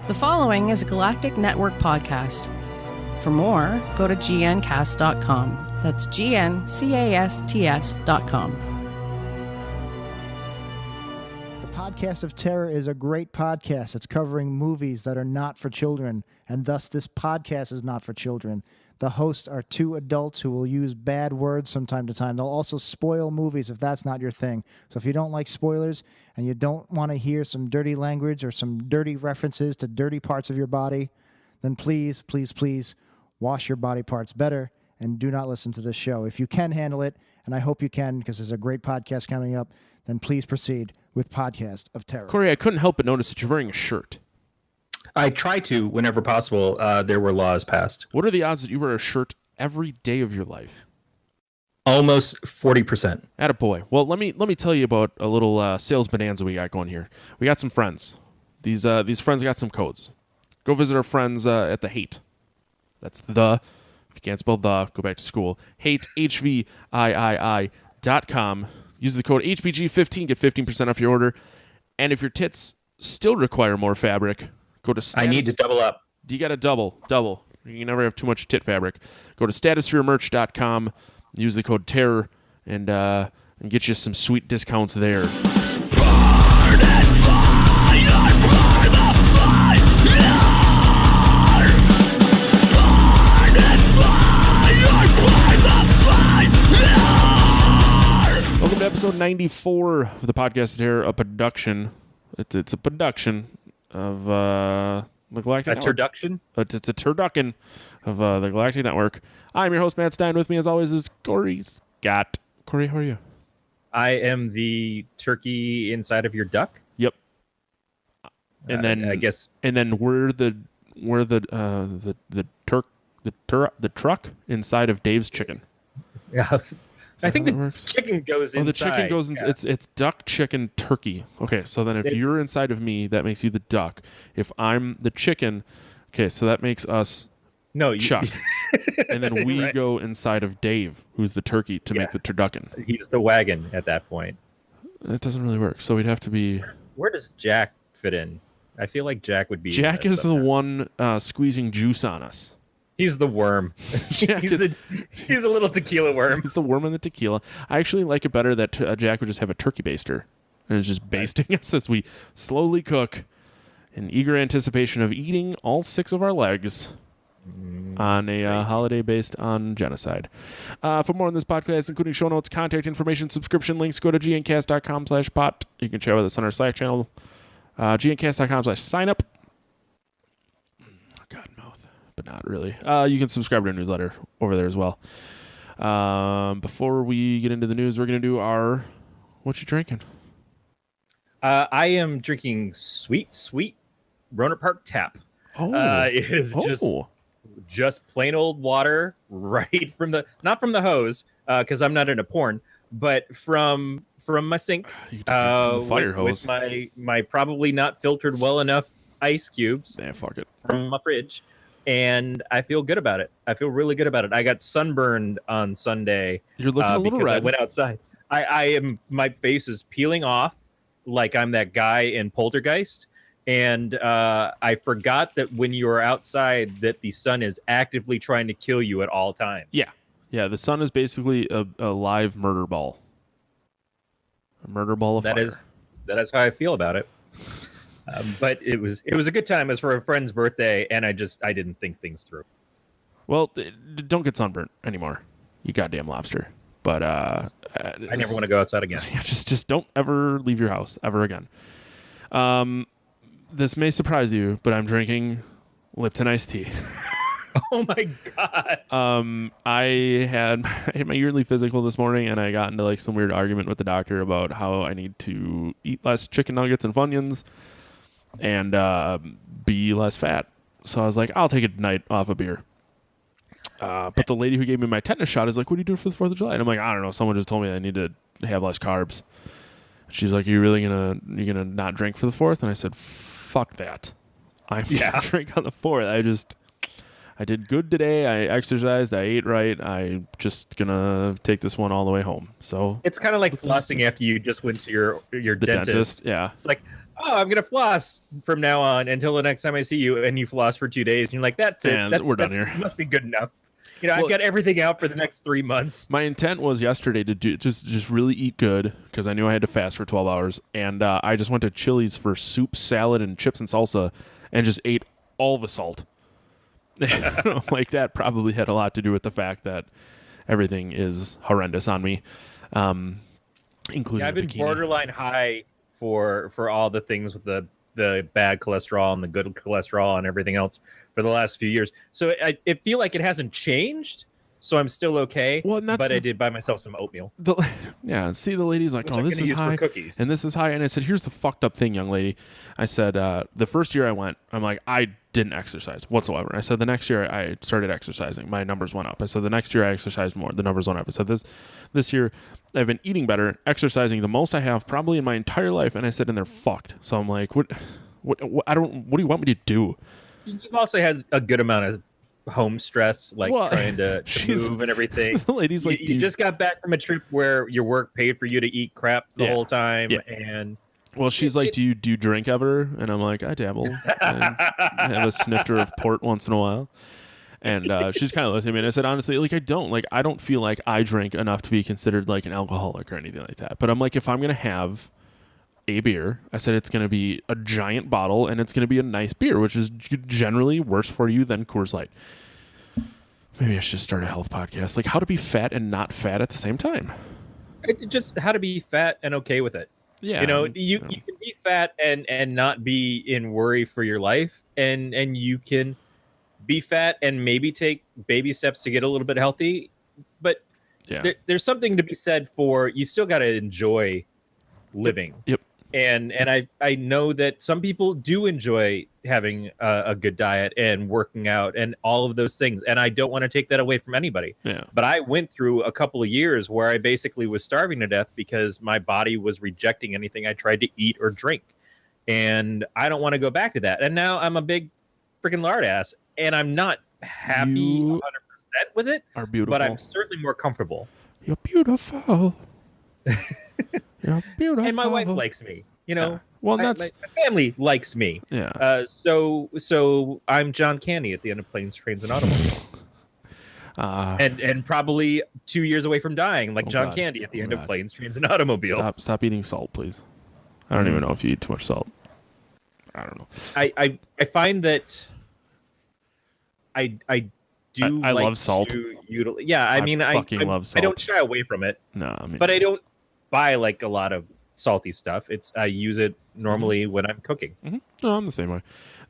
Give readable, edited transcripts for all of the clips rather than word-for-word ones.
The following is a Galactic Network podcast. For more, go to gncast.com. That's GNCASTS.com. The Podcast of Terror is a great podcast. It's covering movies that are not for children, and thus this podcast is not for children. The hosts are two adults who will use bad words from time to time. They'll also spoil movies if that's not your thing. So if you don't like spoilers and you don't want to hear some dirty language or some dirty references to dirty parts of your body, then please, please, please wash your body parts better and do not listen to this show. If you can handle it, and I hope you can because there's a great podcast coming up, then please proceed with Podcast of Terror. Corey, I couldn't help but notice that you're wearing a shirt. I try to whenever possible. There were laws passed. What are the odds that you wear a shirt every day of your life? Almost 40%. Attaboy. Well, let me tell you about a little sales bonanza we got going here. We got some friends. These friends got some codes. Go visit our friends at the Hate. That's the. If you can't spell the, go back to school. Hate HVIII.com. Use the code HBG15, get 15% off your order. And if your tits still require more fabric, go to status. I need to double up. You got to double. You can never have too much tit fabric. Go to statusforyourmerch.com, use the code TERROR, and get you some sweet discounts there. Welcome to episode 94 of the Podcast of Terror, a production. It's a production of the Galactic Network. Turduction? It's a turducken of the Galactic Network. I'm your host, Matt Stein. With me, as always, is Corey Scott. Corey, how are you? I am the turkey inside of your duck. Yep. And then I guess. And then we're the truck inside of Dave's chicken. Yeah. I think the works? chicken goes inside. Oh, the chicken goes in. Yeah. It's duck, chicken, turkey. Okay, so then if you're inside of me, that makes you the duck. If I'm the chicken, okay, so that makes us Chuck. And then we go inside of Dave, who's the turkey, to make the turducken. He's the wagon at that point. That doesn't really work. So we'd have to be. Where does Jack fit in? I feel like Jack would be. Jack is the one squeezing juice on us. He's the worm. He's a little tequila worm. He's the worm in the tequila. I actually like it better that Jack would just have a turkey baster and is just basting us as we slowly cook in eager anticipation of eating all 6 of our legs on a holiday based on genocide. For more on this podcast, including show notes, contact information, subscription links, go to gncast.com/pot. You can chat with us on our Slack channel, gncast.com/signup. But not really. You can subscribe to our newsletter over there as well. Before we get into the news, we're going to do our What You Drinking? I am drinking sweet Roner Park Tap. Oh. It is just plain old water right from the, not from the hose, because I'm not into porn, but from my sink. From the fire hose. With my probably not filtered well enough ice cubes. Yeah, fuck it. From my fridge. And I feel good about it. I feel really good about it. I got sunburned on Sunday. You're looking a little because red. I went outside. My face is peeling off like I'm that guy in Poltergeist. And I forgot that when you are outside that the sun is actively trying to kill you at all times. Yeah. Yeah, the sun is basically a live murder ball. A murder ball of fire. That is how I feel about it. But it was a good time. It was for a friend's birthday, and I didn't think things through. Well, don't get sunburnt anymore, you goddamn lobster. But I never want to go outside again. Yeah, just don't ever leave your house ever again. This may surprise you, but I'm drinking Lipton iced tea. Oh my god! I had my yearly physical this morning, and I got into like some weird argument with the doctor about how I need to eat less chicken nuggets and Funyuns and be less fat. So I was like, I'll take a night off of beer. But the lady who gave me my tetanus shot is like, what are you doing for the 4th of July? And I'm like, I don't know. Someone just told me I need to have less carbs. She's like, you gonna not drink for the 4th? And I said, fuck that. I'm gonna drink on the 4th. I did good today. I exercised. I ate right. I'm just gonna take this one all the way home. So it's kind of like flossing after you just went to your dentist. Yeah, it's like oh, I'm gonna floss from now on until the next time I see you, and you floss for 2 days, and you're like, that's it. And we're done here. Must be good enough. I've got everything out for the next 3 months. My intent was yesterday to do just really eat good because I knew I had to fast for 12 hours, and I just went to Chili's for soup, salad, and chips and salsa, and just ate all the salt. Like that probably had a lot to do with the fact that everything is horrendous on me, including. I've been bikini. borderline high for all the things with the bad cholesterol and the good cholesterol and everything else for the last few years. So I feel like it hasn't changed. So I'm still okay. Well, but I did buy myself some oatmeal. See, the lady's like, Which oh, I'm this gonna is use for high, cookies. and this is high. And I said, here's the fucked up thing, young lady. I said, the first year I went, I'm like, I didn't exercise whatsoever. I said, the next year I started exercising. My numbers went up. I said, the next year I exercised more. The numbers went up. I said, this year I've been eating better, exercising the most I have probably in my entire life. And I said, and they're fucked. So I'm like, what do you want me to do? You've also had a good amount of home stress, like trying to move and everything. The lady's like, you just got back from a trip where your work paid for you to eat crap the whole time. Yeah. And well, she's like, do you drink ever? And I'm like, I dabble. I have a snifter of port once in a while. And she's kind of looking at me, and I said, honestly, like, I don't feel like I drink enough to be considered like an alcoholic or anything like that. But I'm like, if I'm gonna have a beer, I said it's gonna be a giant bottle, and it's gonna be a nice beer, which is generally worse for you than Coors Light. Maybe I should start a health podcast, like how to be fat and not fat at the same time. Just how to be fat and okay with it. Yeah, you can be fat and not be in worry for your life, and you can be fat and maybe take baby steps to get a little bit healthy. But there's something to be said for you still got to enjoy living. Yep. And I know that some people do enjoy having a good diet and working out and all of those things. And I don't want to take that away from anybody. Yeah. But I went through a couple of years where I basically was starving to death because my body was rejecting anything I tried to eat or drink. And I don't want to go back to that. And now I'm a big freaking lard ass, and I'm not happy 100% with it. Are beautiful. But I'm certainly more comfortable. You're beautiful. You're beautiful. And my wife likes me. Yeah. Well, my family likes me. Yeah. So I'm John Candy at the end of Planes, Trains, and Automobiles. And probably 2 years away from dying, like John Candy at the end of Planes, Trains, and Automobiles. Stop eating salt, please. I don't even know if you eat too much salt. I don't know. I find that I do. I like love salt. I mean, I love salt. I don't shy away from it. No, I mean, but I don't buy like a lot of salty stuff. I use it normally when I'm cooking. Mm-hmm. No, I'm the same way.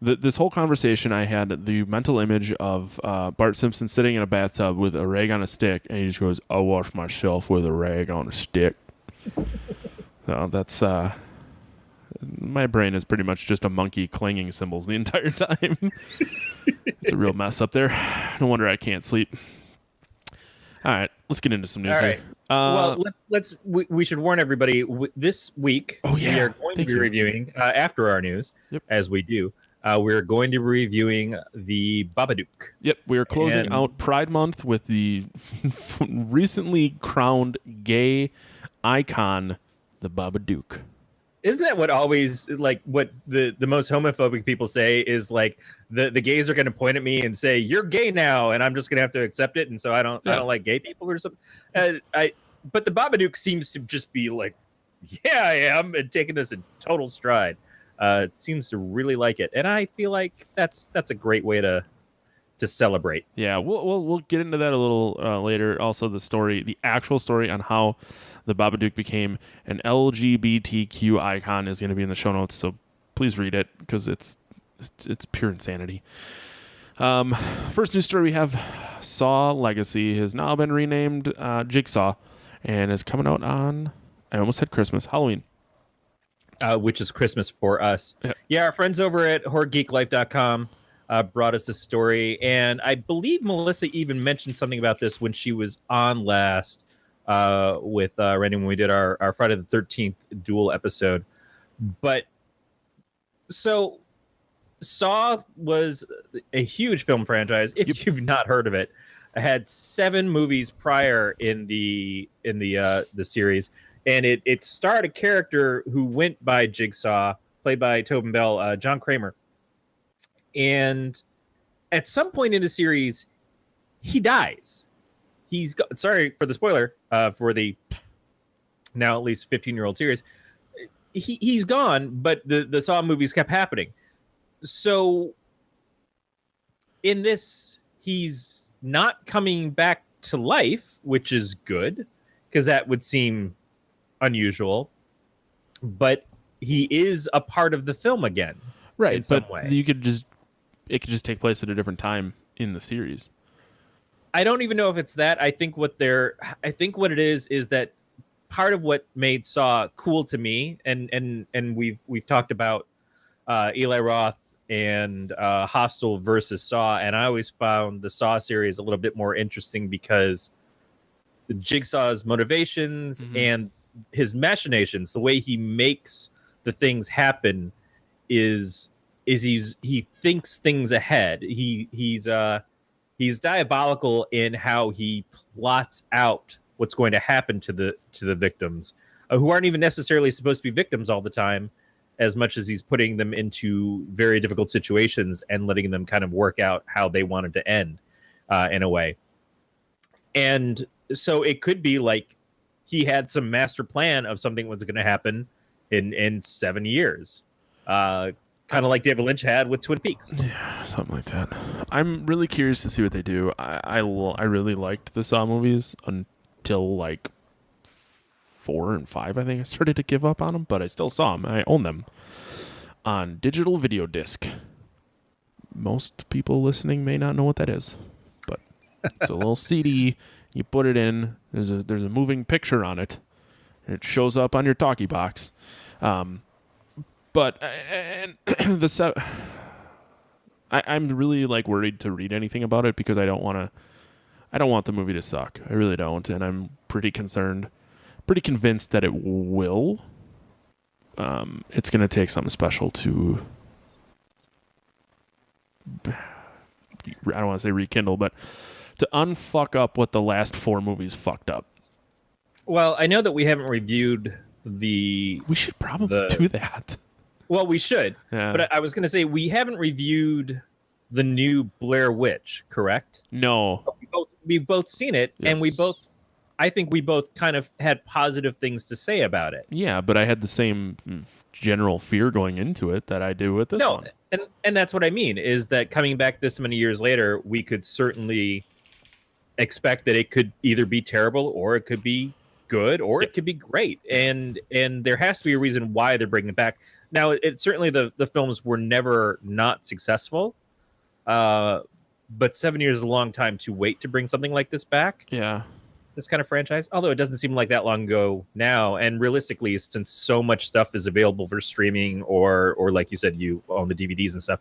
This whole conversation, I had the mental image of Bart Simpson sitting in a bathtub with a rag on a stick, and he just goes, "I'll wash myself with a rag on a stick." So that's my brain is pretty much just a monkey clanging cymbals the entire time. It's a real mess up there. No wonder I can't sleep. All right, let's get into some news. All here. right. Well, we should warn everybody this week. Oh, yeah. We are going to be reviewing after our news, as we do. We're going to be reviewing the Babadook. Yep, we are closing out Pride Month with the recently crowned gay icon, the Babadook. Isn't that what always, like, what the most homophobic people say is, like, the gays are going to point at me and say, "You're gay now," and I'm just going to have to accept it, and so I don't like gay people or something. But the Babadook seems to just be like, "Yeah, I am," and taking this in total stride. It seems to really like it, and I feel like that's a great way to celebrate. Yeah, we'll get into that a little later. Also, the actual story on how the Babadook became an LGBTQ icon is going to be in the show notes, so please read it because it's pure insanity. First news story we have: Saw Legacy has now been renamed Jigsaw, and is coming out on, I almost said Christmas, Halloween. Which is Christmas for us. Yeah, our friends over at HorrorGeekLife.com brought us this story, and I believe Melissa even mentioned something about this when she was on last with Randy when we did our Friday the 13th duel episode. But so Saw was a huge film franchise. If you've not heard of it, it had 7 movies prior in the series, and it starred a character who went by Jigsaw played by Tobin Bell, John Kramer. And at some point in the series, he dies. Sorry for the spoiler for the now at least 15-year-old series. He's gone, but the Saw movies kept happening. So in this, he's not coming back to life, which is good, because that would seem unusual. But he is a part of the film again, right? In some way, it could just take place at a different time in the series. I don't even know if it's that. I think what it is that part of what made Saw cool to me, and we've talked about Eli Roth and Hostel versus Saw, and I always found the Saw series a little bit more interesting because the Jigsaw's motivations and his machinations, the way he makes the things happen, is he thinks things ahead. He's diabolical in how he plots out what's going to happen to the victims, who aren't even necessarily supposed to be victims all the time, as much as he's putting them into very difficult situations and letting them kind of work out how they wanted to end in a way. And so it could be like he had some master plan of something was going to happen in 7 years. Kind of like David Lynch had with Twin Peaks. Yeah, something like that. I'm really curious to see what they do. I really liked the Saw movies until like 4 and 5. I think I started to give up on them, but I still saw them. I own them on digital video disc. Most people listening may not know what that is, but it's a little CD. You put it in. There's a moving picture on it. It shows up on your talkie box. But I'm really like worried to read anything about it because I don't want the movie to suck. I really don't, and I'm pretty convinced that it will. It's going to take something special to, I don't want to say rekindle, but to unfuck up what the last 4 movies fucked up. Well, I know that we haven't reviewed we should probably do that. Well, we should, but I was going to say we haven't reviewed the new Blair Witch, correct? No. We've both seen it, yes. And I think we both kind of had positive things to say about it. Yeah, but I had the same general fear going into it that I do with this one. And that's what I mean, is that coming back this many years later, we could certainly expect that it could either be terrible or it could be good or it could be great. And there has to be a reason why they're bringing it back. Now, it certainly the films were never not successful, but 7 years is a long time to wait to bring something like this back. Yeah. This kind of franchise, although it doesn't seem like that long ago now. And realistically, since so much stuff is available for streaming or like you said, you own the DVDs and stuff,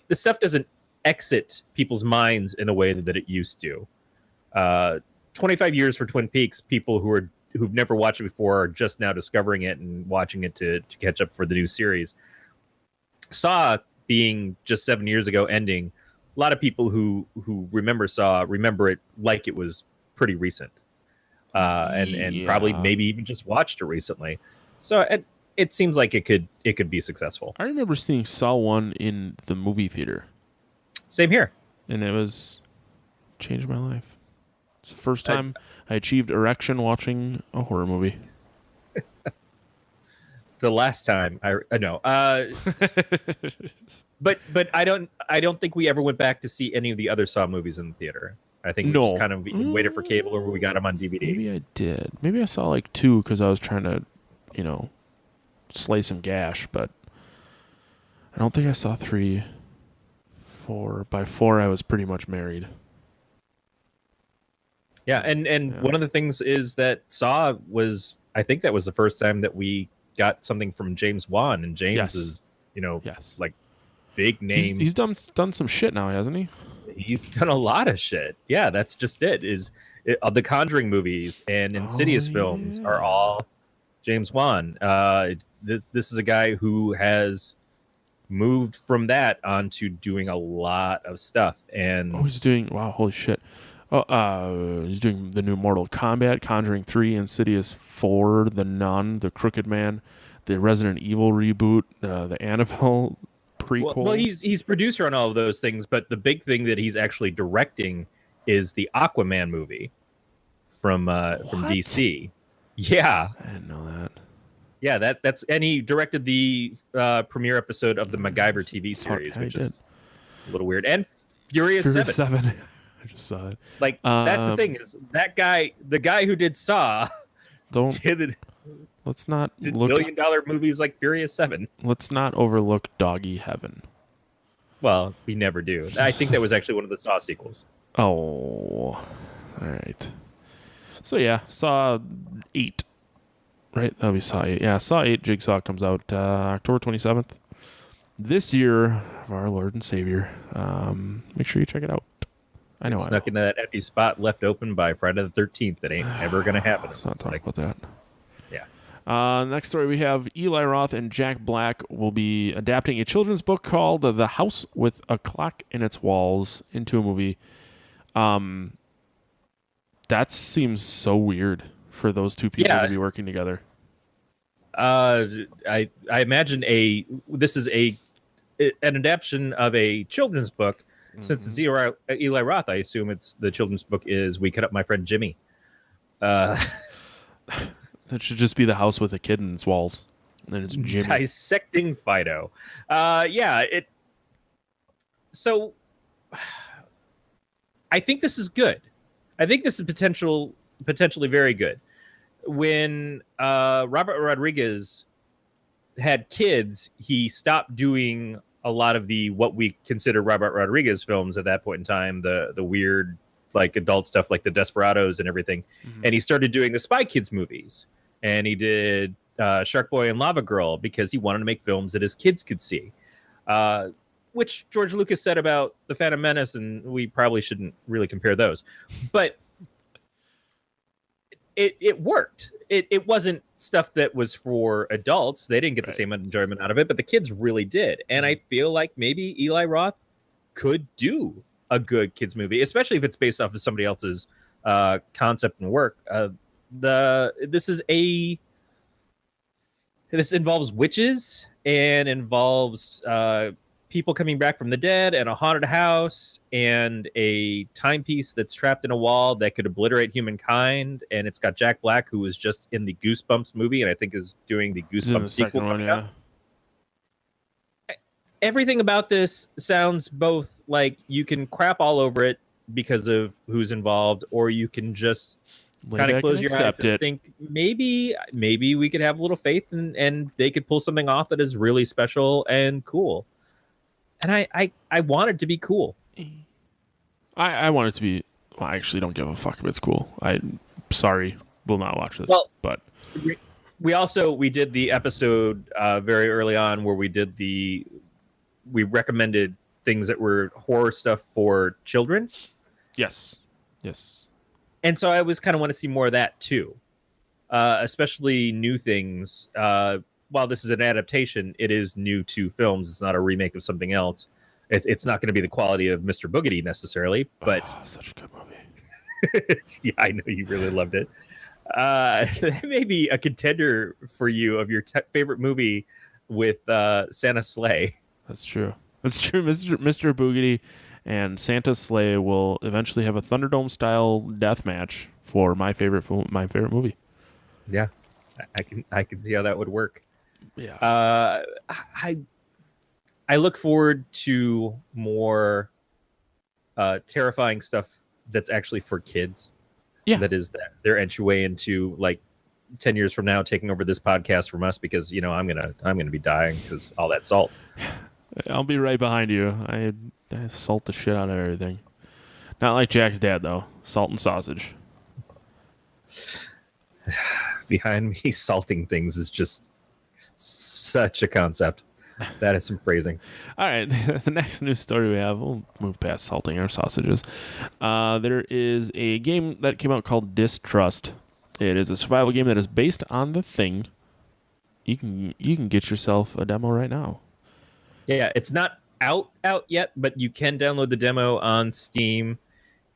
this stuff doesn't exit people's minds in a way that it used to. 25 years for Twin Peaks, people who've never watched it before are just now discovering it and watching it to catch up for the new series. Saw being just 7 years ago ending, a lot of people who remember Saw remember it like it was pretty recent, and probably maybe even just watched it recently. So it seems like it could be successful. I remember seeing Saw 1 in the movie theater. Same here, and it changed my life. It's the first time I achieved erection watching a horror movie. The last time I know, but I don't think we ever went back to see any of the other Saw movies in the theater. I think we just kind of waited for cable or we got them on DVD. Maybe I did. Maybe I saw like 2 because I was trying to, slay some gash, but I don't think I saw 3. 4. By 4, I was pretty much married. Yeah, and one of the things is that Saw was, I think that was the first time that we got something from James Wan, and James is, like big name. He's done some shit now, hasn't he? He's done a lot of shit. Yeah, that's just it. The Conjuring movies and Insidious films are all James Wan. This is a guy who has moved from that onto doing a lot of stuff. And he's doing holy shit. He's doing the new Mortal Kombat, Conjuring 3, Insidious 4, The Nun, The Crooked Man, the Resident Evil reboot, the Annabelle prequel. Well, he's producer on all of those things, but the big thing that he's actually directing is the Aquaman movie from DC. Yeah, I didn't know that. Yeah, that's and he directed the premiere episode of the MacGyver TV series, which is a little weird. And Furious 7. I just saw it. Like that's the thing is that guy, the guy who did Saw, let's not did look $1 billion movies like Furious 7. Let's not overlook Doggy Heaven. Well, we never do. I think that was actually one of the Saw sequels. Oh, all right. So yeah, Saw 8. Right, that we Saw 8. Yeah, Saw 8 Jigsaw comes out October 27th this year of our Lord and Savior. Make sure you check it out. I know Snuck into that empty spot left open by Friday the 13th. That ain't ever going to happen. Let's not talk about that. Yeah. Next story, we have Eli Roth and Jack Black will be adapting a children's book called The House with a Clock in Its Walls into a movie. That seems so weird for those two people to be working together. I imagine this is an adaptation of a children's book. Since it's Eli Roth, I assume the children's book is We Cut Up My Friend Jimmy. That should just be The House with a Kid in Its Walls. And then it's Jimmy. Dissecting Fido. So I think this is good. I think this is potentially very good. When Robert Rodriguez had kids, he stopped doing a lot of what we consider Robert Rodriguez films at that point in time, the weird like adult stuff like the Desperados and everything. And he started doing the Spy Kids movies. And he did Shark Boy and Lava Girl because he wanted to make films that his kids could see. Which George Lucas said about The Phantom Menace, and we probably shouldn't really compare those. But it worked. It wasn't stuff that was for adults. They didn't get the same enjoyment out of it, but the kids really did. And I feel like maybe Eli Roth could do a good kids movie, especially if it's based off of somebody else's concept and work. This involves witches and involves people coming back from the dead and a haunted house and a timepiece that's trapped in a wall that could obliterate humankind. And it's got Jack Black, who was just in the Goosebumps movie and I think is doing the Goosebumps sequel. Everything about this sounds both like you can crap all over it because of who's involved, or you can just kind of close your eyes and think maybe we could have a little faith and they could pull something off that is really special and cool. And I want it to be cool. I want it to be. Well, I actually don't give a fuck if it's cool. Will not watch this. Well, but we did the episode very early on where we recommended things that were horror stuff for children. Yes. And so I always kind of want to see more of that too, especially new things. While this is an adaptation, it is new to films. It's not a remake of something else. It's not going to be the quality of Mr. Boogedy necessarily, but such a good movie. Yeah, I know you really loved it. That may be a contender for you of your favorite movie with Santa Sleigh. That's true. Mr. Boogedy and Santa Sleigh will eventually have a Thunderdome style death match for my favorite movie. Yeah, I can see how that would work. Yeah. I look forward to more terrifying stuff that's actually for kids. Yeah. That is their entryway into like 10 years from now taking over this podcast from us because I'm gonna be dying because all that salt. I'll be right behind you. I salt the shit out of everything. Not like Jack's dad though. Salt and sausage. Behind me, salting things is just such a concept. That is some phrasing. All right, the next news story we have, we'll move past salting our sausages. There is a game that came out called Distrust. It is a survival game that is based on The Thing. You can get yourself a demo right now. Yeah, it's not out yet, but you can download the demo on Steam,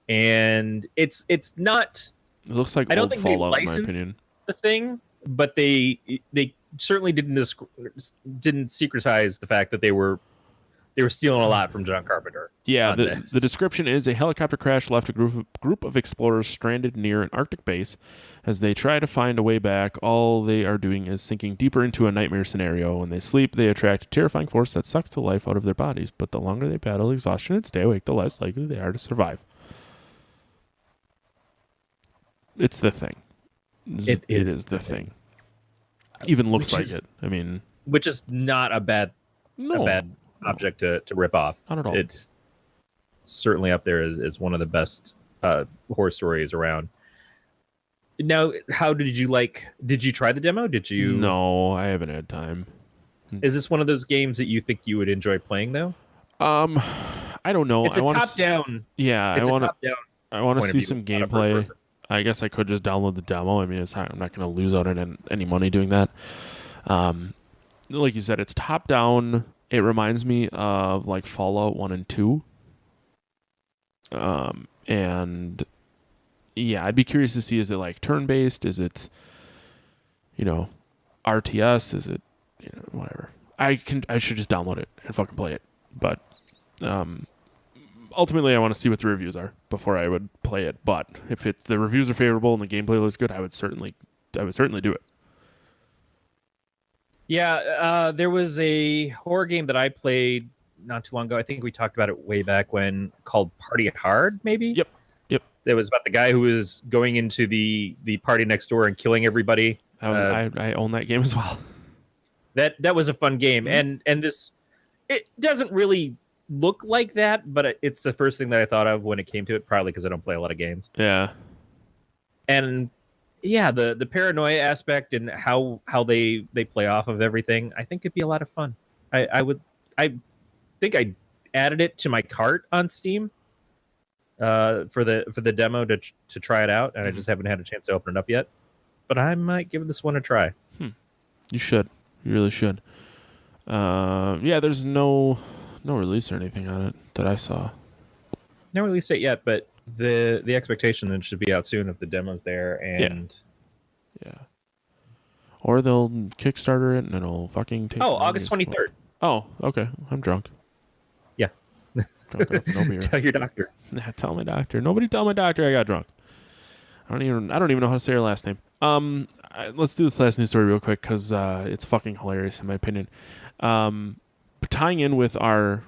and it's not. It looks like I don't old think Fallout, they in my licensed opinion. The Thing, but they certainly didn't secretize the fact that they were stealing a lot from John Carpenter. Yeah, the description is a helicopter crash left a group of explorers stranded near an Arctic base. As they try to find a way back, all they are doing is sinking deeper into a nightmare scenario. When they sleep, they attract a terrifying force that sucks the life out of their bodies. But the longer they battle exhaustion and stay awake, the less likely they are to survive. It's the thing. It is the thing. Even looks like it. I mean, which is not a bad object to rip off. Not at all. It's certainly up there as one of the best horror stories around. Now, how did you try the demo? Did you? No, I haven't had time. Is this one of those games that you think you would enjoy playing though? I don't know. It's a top-down. Yeah, I want to see some gameplay. I guess I could just download the demo. I mean, I'm not going to lose out on any money doing that. Like you said, it's top down. It reminds me of like Fallout 1 and 2. And yeah, I'd be curious to see, is it like turn-based? Is it, RTS? Is it, whatever. I should just download it and fucking play it. But ultimately, I want to see what the reviews are before I would play it. But if the reviews are favorable and the gameplay looks good, I would certainly do it. Yeah, there was a horror game that I played not too long ago. I think we talked about it way back when, called Party Hard, maybe? Yep. It was about the guy who was going into the party next door and killing everybody. I own that game as well. That was a fun game. Mm-hmm. And this, it doesn't really look like that, but it's the first thing that I thought of when it came to it, probably because I don't play a lot of games. Yeah. And yeah, the paranoia aspect and how they play off of everything, I think it'd be a lot of fun. I think I added it to my cart on Steam for the demo to try it out, and I just haven't had a chance to open it up yet. But I might give this one a try. You should. You really should. Yeah, there's no release or anything on it that I saw. No release date yet, but the expectation that it should be out soon if the demo's there. And yeah. Or they'll Kickstarter it and it'll fucking take. Oh, August 23rd. Oh, okay. I'm drunk. Yeah. Drunk enough for no beer. Tell your doctor. Tell my doctor. Nobody tell my doctor I got drunk. I don't even know how to say her last name. Let's do this last news story real quick because it's fucking hilarious in my opinion. Tying in with our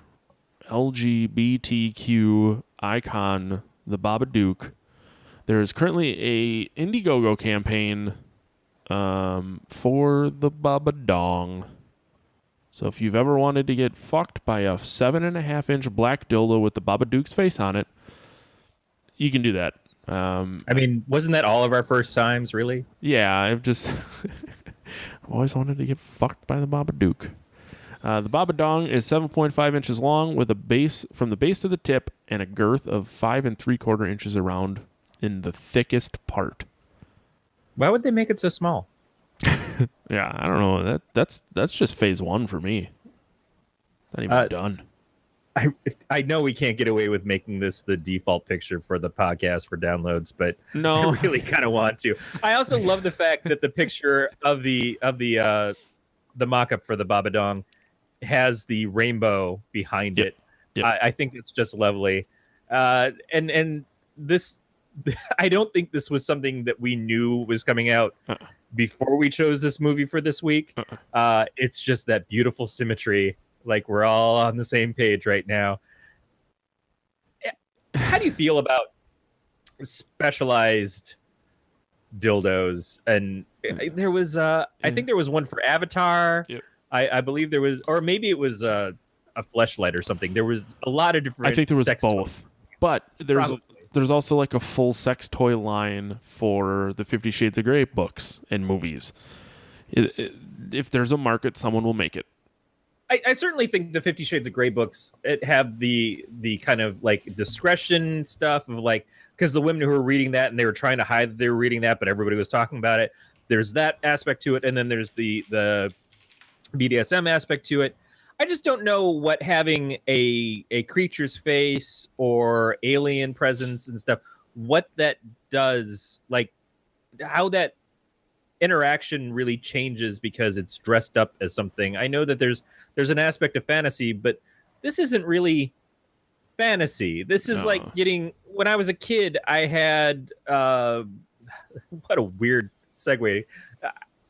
LGBTQ icon, the Babadook, there is currently a Indiegogo campaign for the Babadong. So if you've ever wanted to get fucked by a 7.5-inch black dildo with the Babadook's face on it, you can do that. I mean, wasn't that all of our first times, really? Yeah, I've always wanted to get fucked by the Babadook. The Babadong is 7.5 inches long with a base from the base to the tip and a girth of 5 3/4 inches around in the thickest part. Why would they make it so small? Yeah, I don't know. That's just phase 1 for me. Not even done. I know we can't get away with making this the default picture for the podcast for downloads, but no, I really kind of want to. I also love the fact that the picture of the mock-up for the Babadong has the rainbow behind it. Yep. I think it's just lovely. And this, I don't think this was something that we knew was coming out before we chose this movie for this week. It's just that beautiful symmetry. Like we're all on the same page right now. How do you feel about specialized dildos? And there was, I think there was one for Avatar. Yep. I believe there was, or maybe it was a fleshlight or something. There was a lot of different. I think there was both, toys. But there's also like a full sex toy line for the 50 Shades of Grey books and movies. If there's a market, someone will make it. I certainly think the 50 Shades of Grey books have the kind of like discretion stuff of like, because the women who were reading that and they were trying to hide that they were reading that, but everybody was talking about it. There's that aspect to it, and then there's the BDSM aspect to it. I just don't know what having a creature's face or alien presence and stuff, what that does, like how that interaction really changes because it's dressed up as something. I know that there's an aspect of fantasy, but this isn't really fantasy. This is like when I was a kid, I had what a weird segue.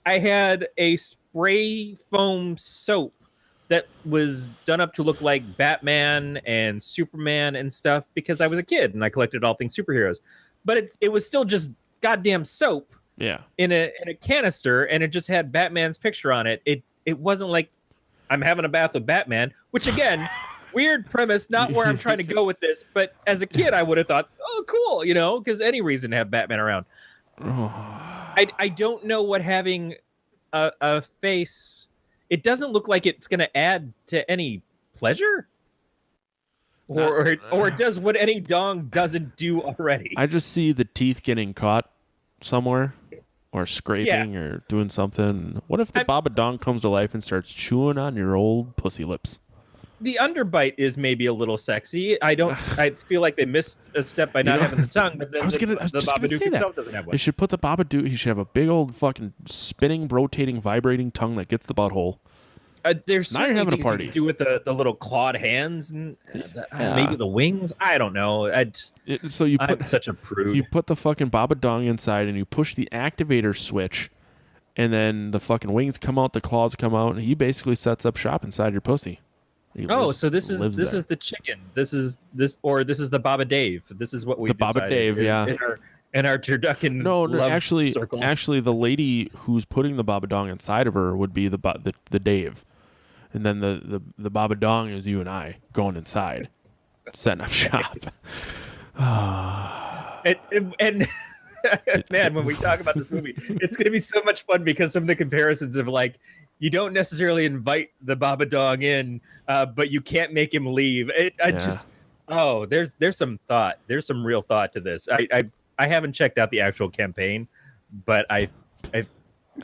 I had a spray foam soap that was done up to look like Batman and Superman and stuff because I was a kid and I collected all things superheroes. But it was still just goddamn soap. Yeah. In a canister, and it just had Batman's picture on it. It wasn't like I'm having a bath with Batman, which again, weird premise, not where I'm trying to go with this, but as a kid I would have thought, oh cool, because any reason to have Batman around. I don't know what having a face, it doesn't look like it's going to add to any pleasure. Or does what any dong doesn't do already. I just see the teeth getting caught somewhere or scraping or doing something. What if the Babadook comes to life and starts chewing on your old pussy lips? The underbite is maybe a little sexy. I feel like they missed a step by not having the tongue, but then the Babadook himself doesn't have one. They should put the Babadook, he should have a big old fucking spinning, rotating, vibrating tongue that gets the butthole. There's now you're having a party. You can do with the little clawed hands and maybe the wings. I don't know. I'm such a prude. You put the fucking Babadook inside and you push the activator switch, and then the fucking wings come out, the claws come out, and he basically sets up shop inside your pussy. So this is the chicken. This is the Baba Dave. This is what we the Baba Dave, yeah. In our turducken circle. Actually, the lady who's putting the Babadook inside of her would be the Dave. And then the Babadook is you and I going inside, setting up shop. and man, when we talk about this movie, it's going to be so much fun because some of the comparisons of like, you don't necessarily invite the Babadook in, but you can't make him leave. There's some thought. There's some real thought to this. I haven't checked out the actual campaign, but I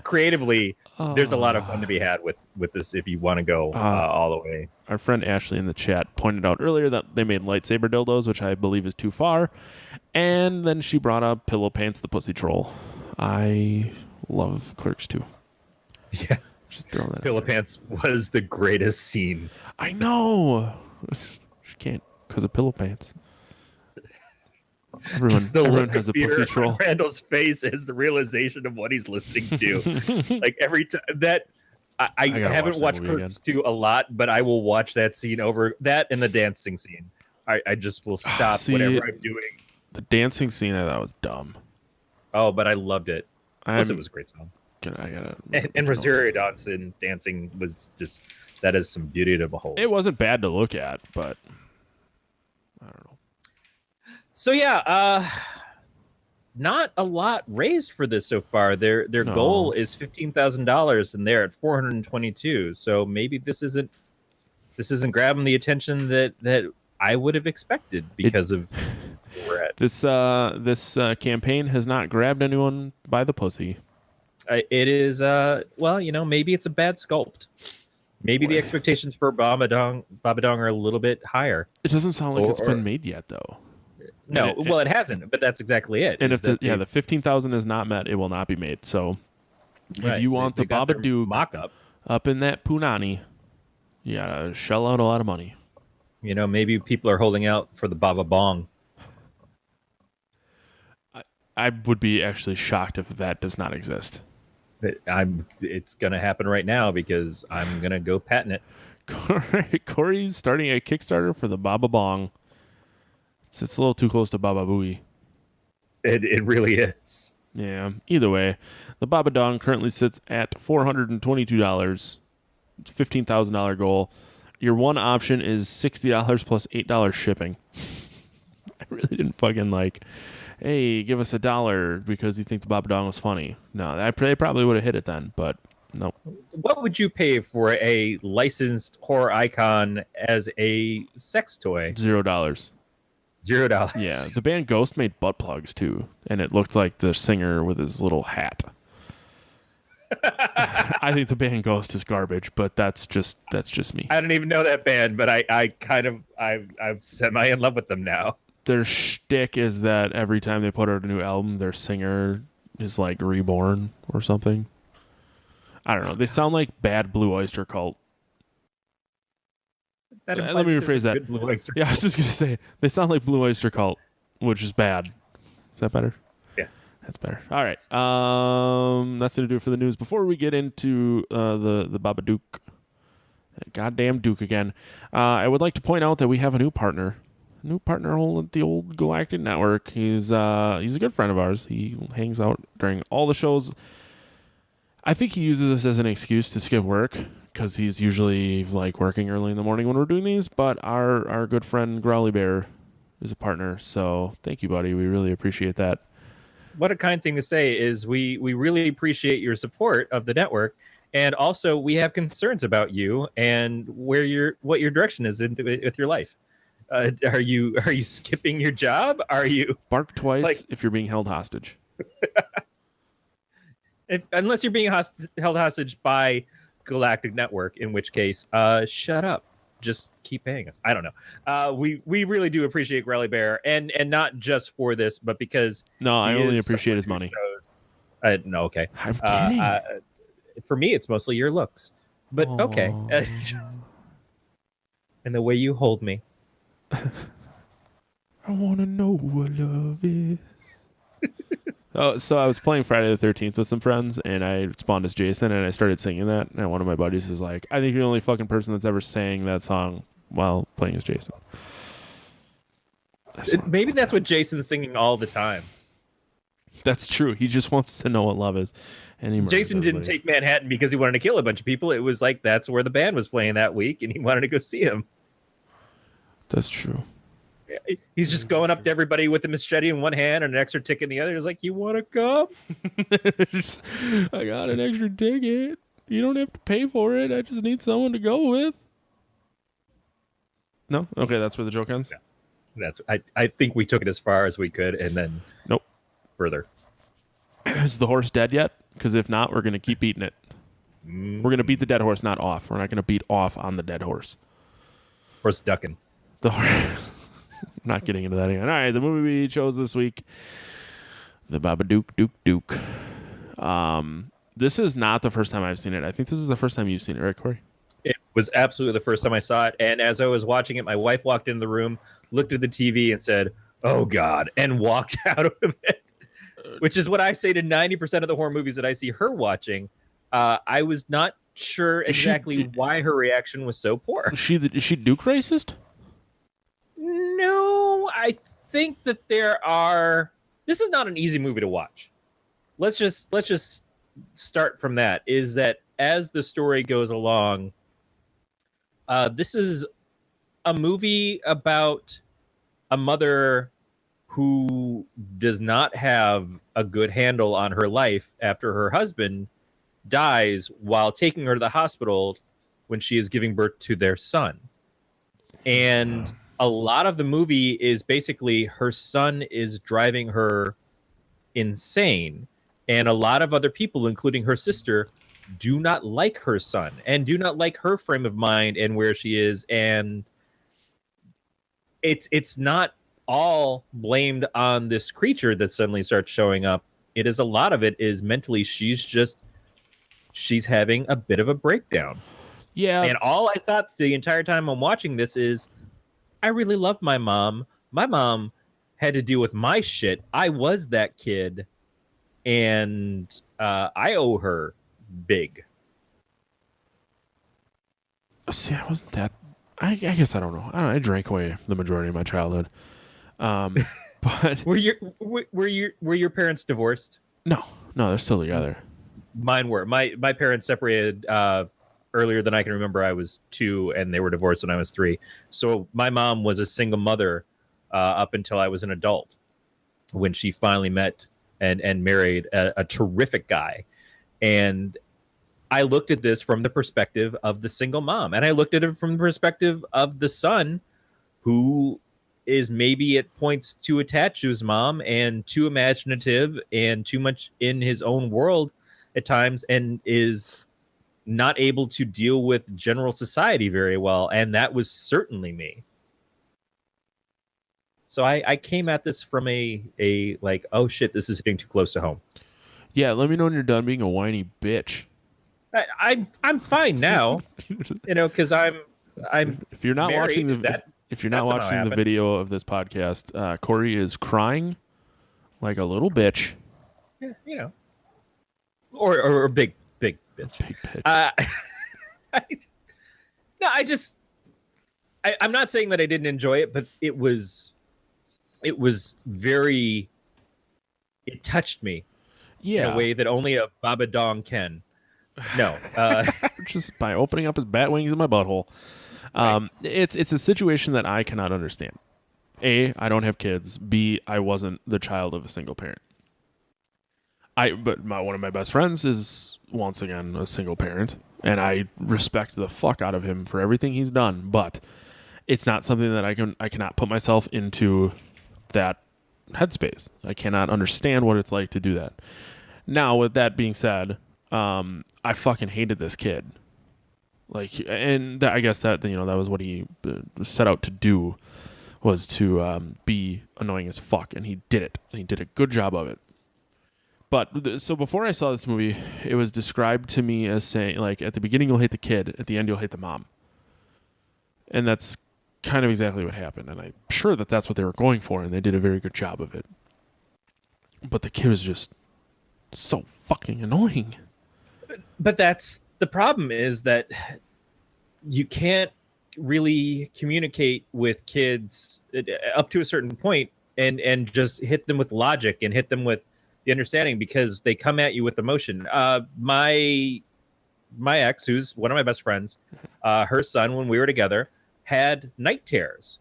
creatively, there's a lot of fun to be had with this if you want to go all the way. Our friend Ashley in the chat pointed out earlier that they made lightsaber dildos, which I believe is too far. And then she brought up Pillow Pants the Pussy Troll. I love Clerks 2. Yeah. Just throw that Pillow Pants was the greatest scene. I know. She can't because of Pillow Pants. Everyone has a pussy troll. Randall's face is the realization of what he's listening to. Like every time that I haven't watched Clerks 2 a lot, but I will watch that scene over that and the dancing scene. I just will stop whatever I'm doing. The dancing scene I thought was dumb. Oh, but I loved it. Plus, it was a great song. And Rosario Dawson dancing was just, that is some beauty to behold. It wasn't bad to look at, but I don't know. So yeah, not a lot raised for this so far. Their goal is $15,000, and they're at $422. So maybe this isn't grabbing the attention that I would have expected because of where we're at. This campaign has not grabbed anyone by the pussy. It is maybe it's a bad sculpt. Maybe the expectations for Babadook are a little bit higher. It doesn't sound like it's been made yet, though. No, it hasn't, but that's exactly it. And if the 15,000 is not met, it will not be made. So if you want the Babadook mock-up up in that punani, you gotta shell out a lot of money. Maybe people are holding out for the Baba Bong. I would be actually shocked if that does not exist. It's gonna happen right now because I'm gonna go patent it. Corey's starting a Kickstarter for the Baba Bong. It's a little too close to Baba Booey. It really is. Yeah. Either way, the Babadook currently sits at $422. It's $15,000 goal. Your one option is $60 plus $8 shipping. I really didn't fucking hey, give us $1 because you think the Babadook was funny. No, they probably would have hit it then, but no. What would you pay for a licensed horror icon as a sex toy? $0. $0. Yeah, the band Ghost made butt plugs too, and it looked like the singer with his little hat. I think the band Ghost is garbage, but that's just me. I don't even know that band, but I'm semi in love with them now. Their shtick is that every time they put out a new album, their singer is like reborn or something. I don't know. They sound like bad Blue Oyster Cult. That Let implies me that there's rephrase a that. good Blue Oyster Yeah, I was just gonna say they sound like Blue Oyster Cult, which is bad. Is that better? Yeah. That's better. All right. That's gonna do it for the news. Before we get into the Babadook, goddamn Duke again, I would like to point out that we have a new partner at the old Galactic Network. He's a good friend of ours. He hangs out during all the shows. I think he uses this as an excuse to skip work because he's usually like working early in the morning when we're doing these. But our good friend Growly Bear is a partner, so thank you, buddy. We really appreciate that. What a kind thing to say is we really appreciate your support of the network, and also we have concerns about you and what your direction is with your life. Are you skipping your job? Are you Bark twice if you're being held hostage. unless you're being held hostage by Galactic Network, in which case, shut up. Just keep paying us. I don't know. We really do appreciate Growly Bear, and not just for this, but because I only appreciate his money. No, okay. I'm kidding. For me, it's mostly your looks, but okay. And the way you hold me. I want to know what love is. So I was playing Friday the 13th with some friends, and I spawned as Jason, and I started singing that, and one of my buddies is like, I think you're the only fucking person that's ever sang that song while playing as Jason. Maybe that's what Jason's singing all the time. That's true. He just wants to know what love is. And Jason didn't take Manhattan because he wanted to kill a bunch of people. It was like that's where the band was playing that week, and he wanted to go see him. That's true. He's just going up to everybody with a machete in one hand and an extra ticket in the other. He's like, "You want to come?" I got an extra ticket. You don't have to pay for it. I just need someone to go with. No? Okay, that's where the joke ends? Yeah. I think we took it as far as we could, and then nope. Further. Is the horse dead yet? Because if not, we're going to keep beating it. We're going to beat the dead horse, not off. We're not going to beat off on the dead horse. Horse ducking. The horse... I'm not getting into that again. All right, the movie we chose this week, the Babadook, Duke. This is not the first time I've seen it. I think this is the first time you've seen it, right, Corey? It was absolutely the first time I saw it. And as I was watching it, my wife walked into the room, looked at the TV, and said, "Oh, God," and walked out of it, which is what I say to 90% of the horror movies that I see her watching. I was not sure exactly why her reaction was so poor. Is she Duke racist? No, I think that there are. This is not an easy movie to watch. Let's just start from that. Is that as the story goes along, this is a movie about a mother who does not have a good handle on her life after her husband dies while taking her to the hospital when she is giving birth to their son. And a lot of the movie is basically her son is driving her insane. And a lot of other people, including her sister, do not like her son and do not like her frame of mind and where she is. And it's not all blamed on this creature that suddenly starts showing up. It is a lot of it is mentally she's having a bit of a breakdown. Yeah. And all I thought the entire time I'm watching this is, I really love my mom. My mom had to deal with my shit. I was that kid, and I owe her big. See, I wasn't that. I guess I don't know. I drank away the majority of my childhood. But were your parents divorced? No, they're still together. Mine were. My parents separated earlier than I can remember. I was 2, and they were divorced when I was 3. So my mom was a single mother up until I was an adult, when she finally met and married a terrific guy. And I looked at this from the perspective of the single mom, and I looked at it from the perspective of the son, who is maybe at points too attached to his mom and too imaginative and too much in his own world at times, and is not able to deal with general society very well. And that was certainly me. So I came at this from a like, oh shit, this is hitting too close to home. Yeah, let me know when you're done being a whiny bitch. I'm fine now, because I'm If you're not married. watching if you're not That's watching the video of this podcast, Corey is crying like a little bitch. Yeah, or a big bitch. Big bitch. I'm not saying that I didn't enjoy it, but it was very. It touched me in a way that only a Babadook can. No, just by opening up his bat wings in my butthole. Right. It's a situation that I cannot understand. A, I don't have kids. B, I wasn't the child of a single parent. But one of my best friends is once again a single parent, and I respect the fuck out of him for everything he's done. But it's not something that I cannot put myself into that headspace. I cannot understand what it's like to do that. Now, with that being said, I fucking hated this kid. I guess that that was what he set out to do, was to be annoying as fuck, and he did it. And he did a good job of it. But so before I saw this movie, it was described to me as saying, like, at the beginning you'll hate the kid, at the end you'll hate the mom. And that's kind of exactly what happened. And I'm sure that that's what they were going for, and they did a very good job of it. But the kid was just so fucking annoying. But that's the problem, is that you can't really communicate with kids up to a certain point and just hit them with logic and hit them with the understanding, because they come at you with emotion. My ex, who's one of my best friends, her son, when we were together, had night terrors,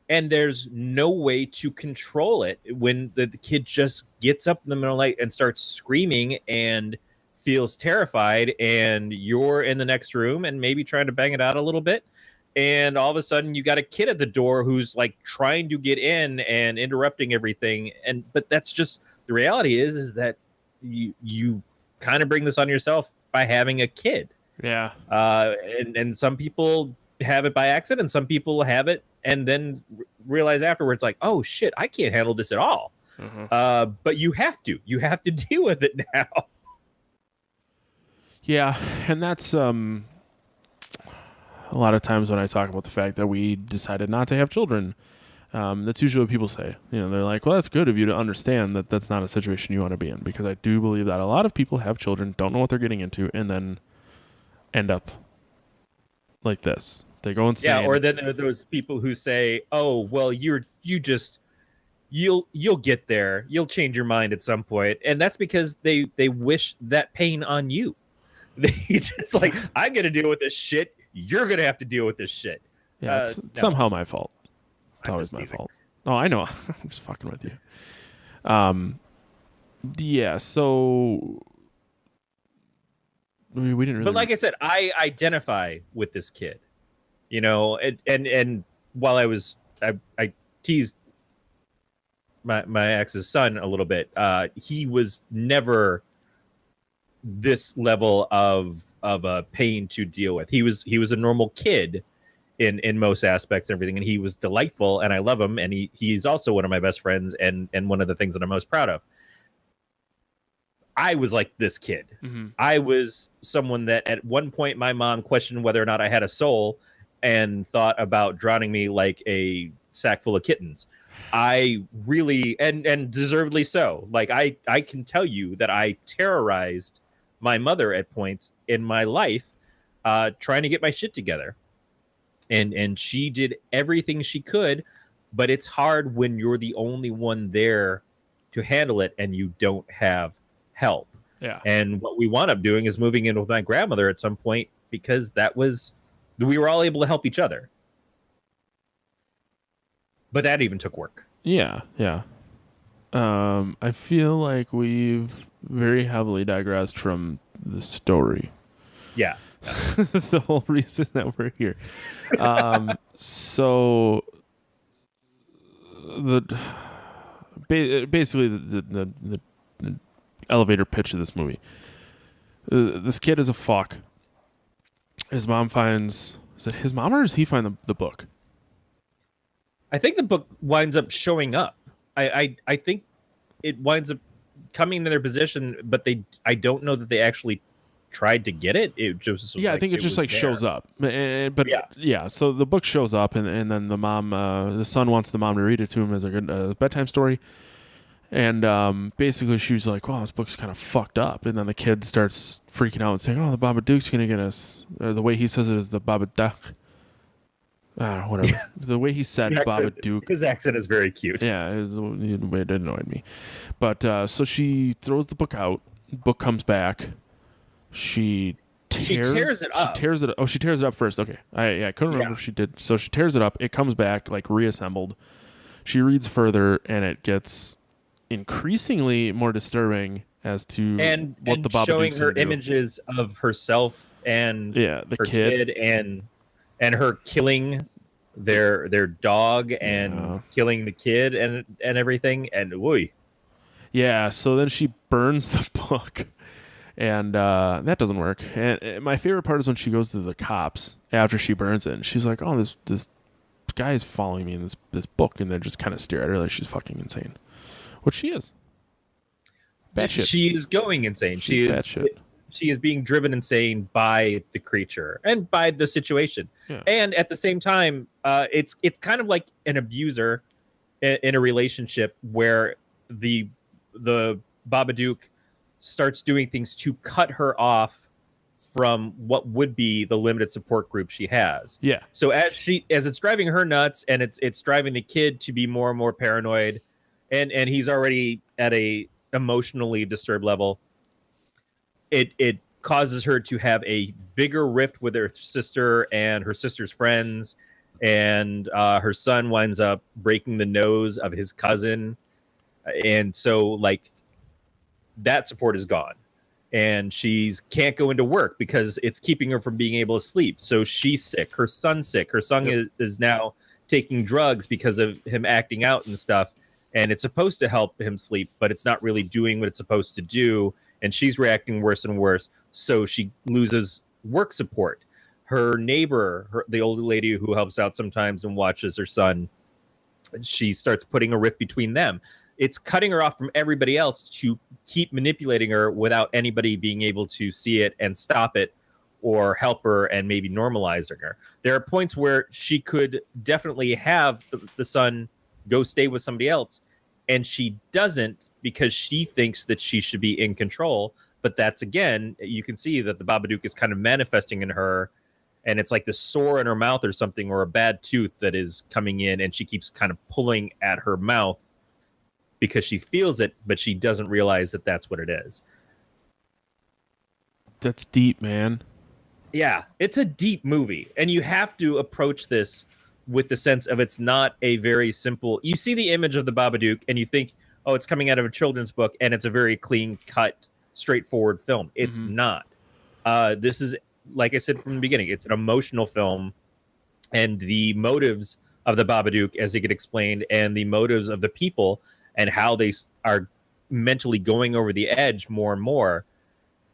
and there's no way to control it when the kid just gets up in the middle of the night and starts screaming and feels terrified, and you're in the next room and maybe trying to bang it out a little bit, and all of a sudden you got a kid at the door who's like trying to get in and interrupting everything. But that's just the reality is that you kind of bring this on yourself by having a kid. Yeah. And some people have it by accident, and some people have it and then realize afterwards, like, oh shit, I can't handle this at all. Mm-hmm. But you have to deal with it now. Yeah, and that's a lot of times when I talk about the fact that we decided not to have children, that's usually what people say. They're like, well, that's good of you to understand that that's not a situation you want to be in, because I do believe that a lot of people have children, don't know what they're getting into, and then end up like this. They go insane. Yeah, or then there are those people who say, oh, well, you'll get there. You'll change your mind at some point. And that's because they wish that pain on you. They just like, I'm going to deal with this shit. You're going to have to deal with this shit. Yeah, it's somehow my fault. It's always my fault. Oh, I know. I'm just fucking with you. Yeah, so we didn't really... But like I said, I identify with this kid. And while I teased my ex's son a little bit, he was never this level of a pain to deal with. He was a normal kid in most aspects and everything, and he was delightful, and I love him, and he's also one of my best friends, and one of the things that I'm most proud of. I was like this kid. Mm-hmm. I was someone that at one point my mom questioned whether or not I had a soul and thought about drowning me like a sack full of kittens. I really, and deservedly so. Like I can tell you that I terrorized my mother at points in my life, trying to get my shit together. And she did everything she could, but it's hard when you're the only one there to handle it and you don't have help. Yeah. And what we wound up doing is moving in with my grandmother at some point, because we were all able to help each other. But that even took work. Yeah, yeah. I feel like we've very heavily digressed from the story. Yeah. The whole reason that we're here. So basically the elevator pitch of this movie. This kid is a fuck. His mom finds... Is it his mom, or does he find the book? I think the book winds up showing up. I think it winds up coming to their position, but I don't know that they actually tried to get it. It just was I think it just like there. shows up. But yeah, so the book shows up, and then the son wants the mom to read it to him as a good bedtime story. And basically she was like, wow, this book's kind of fucked up. And then the kid starts freaking out and saying, oh, the Babadook's going to get us. The way he says it is the Babadook. Whatever. The way he said Babadook. His accent is very cute. Yeah, it annoyed me. But so she throws the book out. Book comes back. She tears it up. She tears it up first. Okay. I couldn't remember if she did. So she tears it up. It comes back like reassembled. She reads further, and it gets increasingly more disturbing as to what the Babadook's showing her do. images of herself and the her kid and her killing their dog and killing the kid and everything, and so then she burns the book, and that doesn't work. And my favorite part is when she goes to the cops after she burns it, and she's like, oh, this guy is following me in this book, and they just kind of stare at her like she's fucking insane. Which she is. Bad shit. She is going insane. She is being driven insane by the creature and by the situation. Yeah. And at the same time, it's kind of like an abuser in a relationship where the Babadook starts doing things to cut her off from what would be the limited support group she has. Yeah. So as it's driving her nuts, and it's driving the kid to be more and more paranoid. And he's already at a emotionally disturbed level. It causes her to have a bigger rift with her sister and her sister's friends, and her son winds up breaking the nose of his cousin, and so like that support is gone, and she's can't go into work because it's keeping her from being able to sleep. So she's sick. Her son's sick. Her son is now taking drugs because of him acting out and stuff. And it's supposed to help him sleep, but it's not really doing what it's supposed to do. And she's reacting worse and worse. So she loses work support. Her neighbor, the old lady who helps out sometimes and watches her son, she starts putting a rift between them. It's cutting her off from everybody else to keep manipulating her without anybody being able to see it and stop it or help her and maybe normalizing her. There are points where she could definitely have the son go stay with somebody else, and she doesn't because she thinks that she should be in control. But that's, again, you can see that the Babadook is kind of manifesting in her, and it's like the sore in her mouth or something, or a bad tooth that is coming in, and she keeps kind of pulling at her mouth because she feels it, but she doesn't realize that that's what it is. That's deep, man. Yeah, it's a deep movie, and you have to approach this with the sense of it's not a very simple. You see the image of the Babadook and you think, oh, it's coming out of a children's book, and it's a very clean cut, straightforward film. It's not. This is, like I said from the beginning, it's an emotional film, and the motives of the Babadook, as they get explained, and the motives of the people and how they are mentally going over the edge more and more.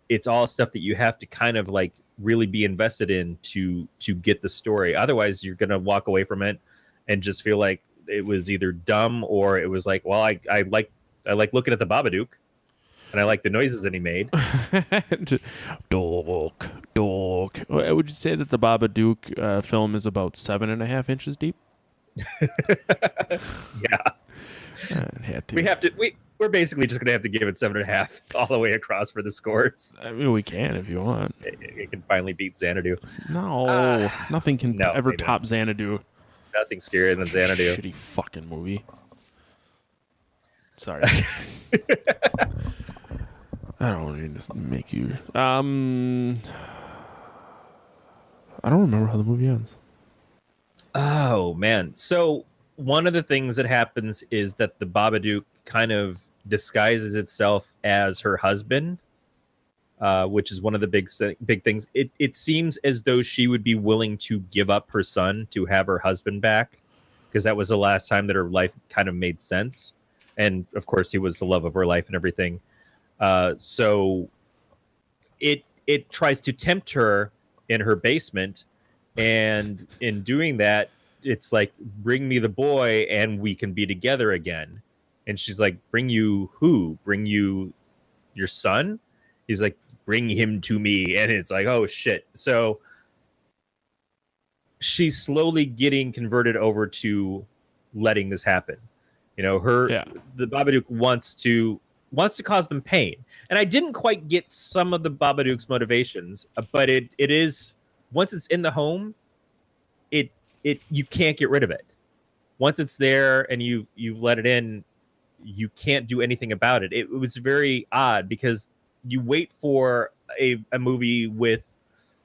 It's all stuff that you have to kind of like really be invested in to get the story. Otherwise, you're going to walk away from it and just feel like it was either dumb or it was like, well, I like looking at the Babadook and I like the noises that he made. Dog. Would you say that the Babadook film is about 7.5 inches deep? Yeah. It had to. We're basically just going to have to give it 7.5 all the way across for the scores. I mean, we can if you want. It can finally beat Xanadu. No, nothing can ever top Xanadu. Nothing scarier than Xanadu. Shitty fucking movie. Sorry. I don't need to make you. I don't remember how the movie ends. Oh, man. So one of the things that happens is that the Babadook kind of disguises itself as her husband, which is one of the big things. It seems as though she would be willing to give up her son to have her husband back, because that was the last time that her life kind of made sense. And of course, he was the love of her life and everything. So it tries to tempt her in her basement, and in doing that, it's like, bring me the boy and we can be together again. And she's like, bring you who? Bring you your son? He's like, bring him to me. And it's like, oh shit. So she's slowly getting converted over to letting this happen. You know, the Babadook wants to cause them pain. And I didn't quite get some of the Babadook's motivations, but it is, once it's in the home, it you can't get rid of it. Once it's there and you've let it in, you can't do anything about it. It was very odd because you wait for a movie with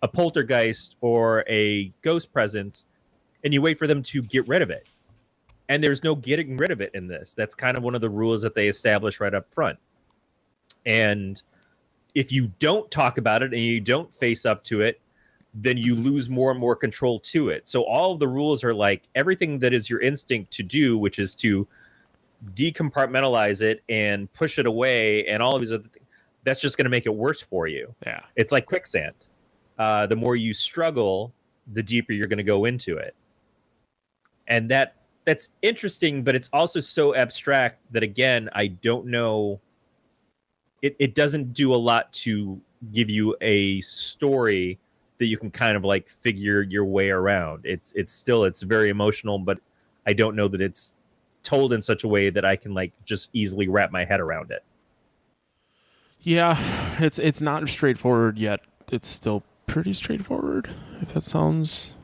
a poltergeist or a ghost presence, and you wait for them to get rid of it. And there's no getting rid of it in this. That's kind of one of the rules that they establish right up front. And if you don't talk about it and you don't face up to it, then you lose more and more control to it. So all of the rules are like everything that is your instinct to do, which is to decompartmentalize it and push it away and all of these other things, that's just going to make it worse for you. Yeah. It's like quicksand. The more you struggle, the deeper you're going to go into it. And that's interesting, but it's also so abstract that, again, I don't know. It doesn't do a lot to give you a story that you can kind of like figure your way around. It's very emotional, but I don't know that it's told in such a way that I can like just easily wrap my head around it. Yeah, it's not straightforward yet. It's still pretty straightforward, if that sounds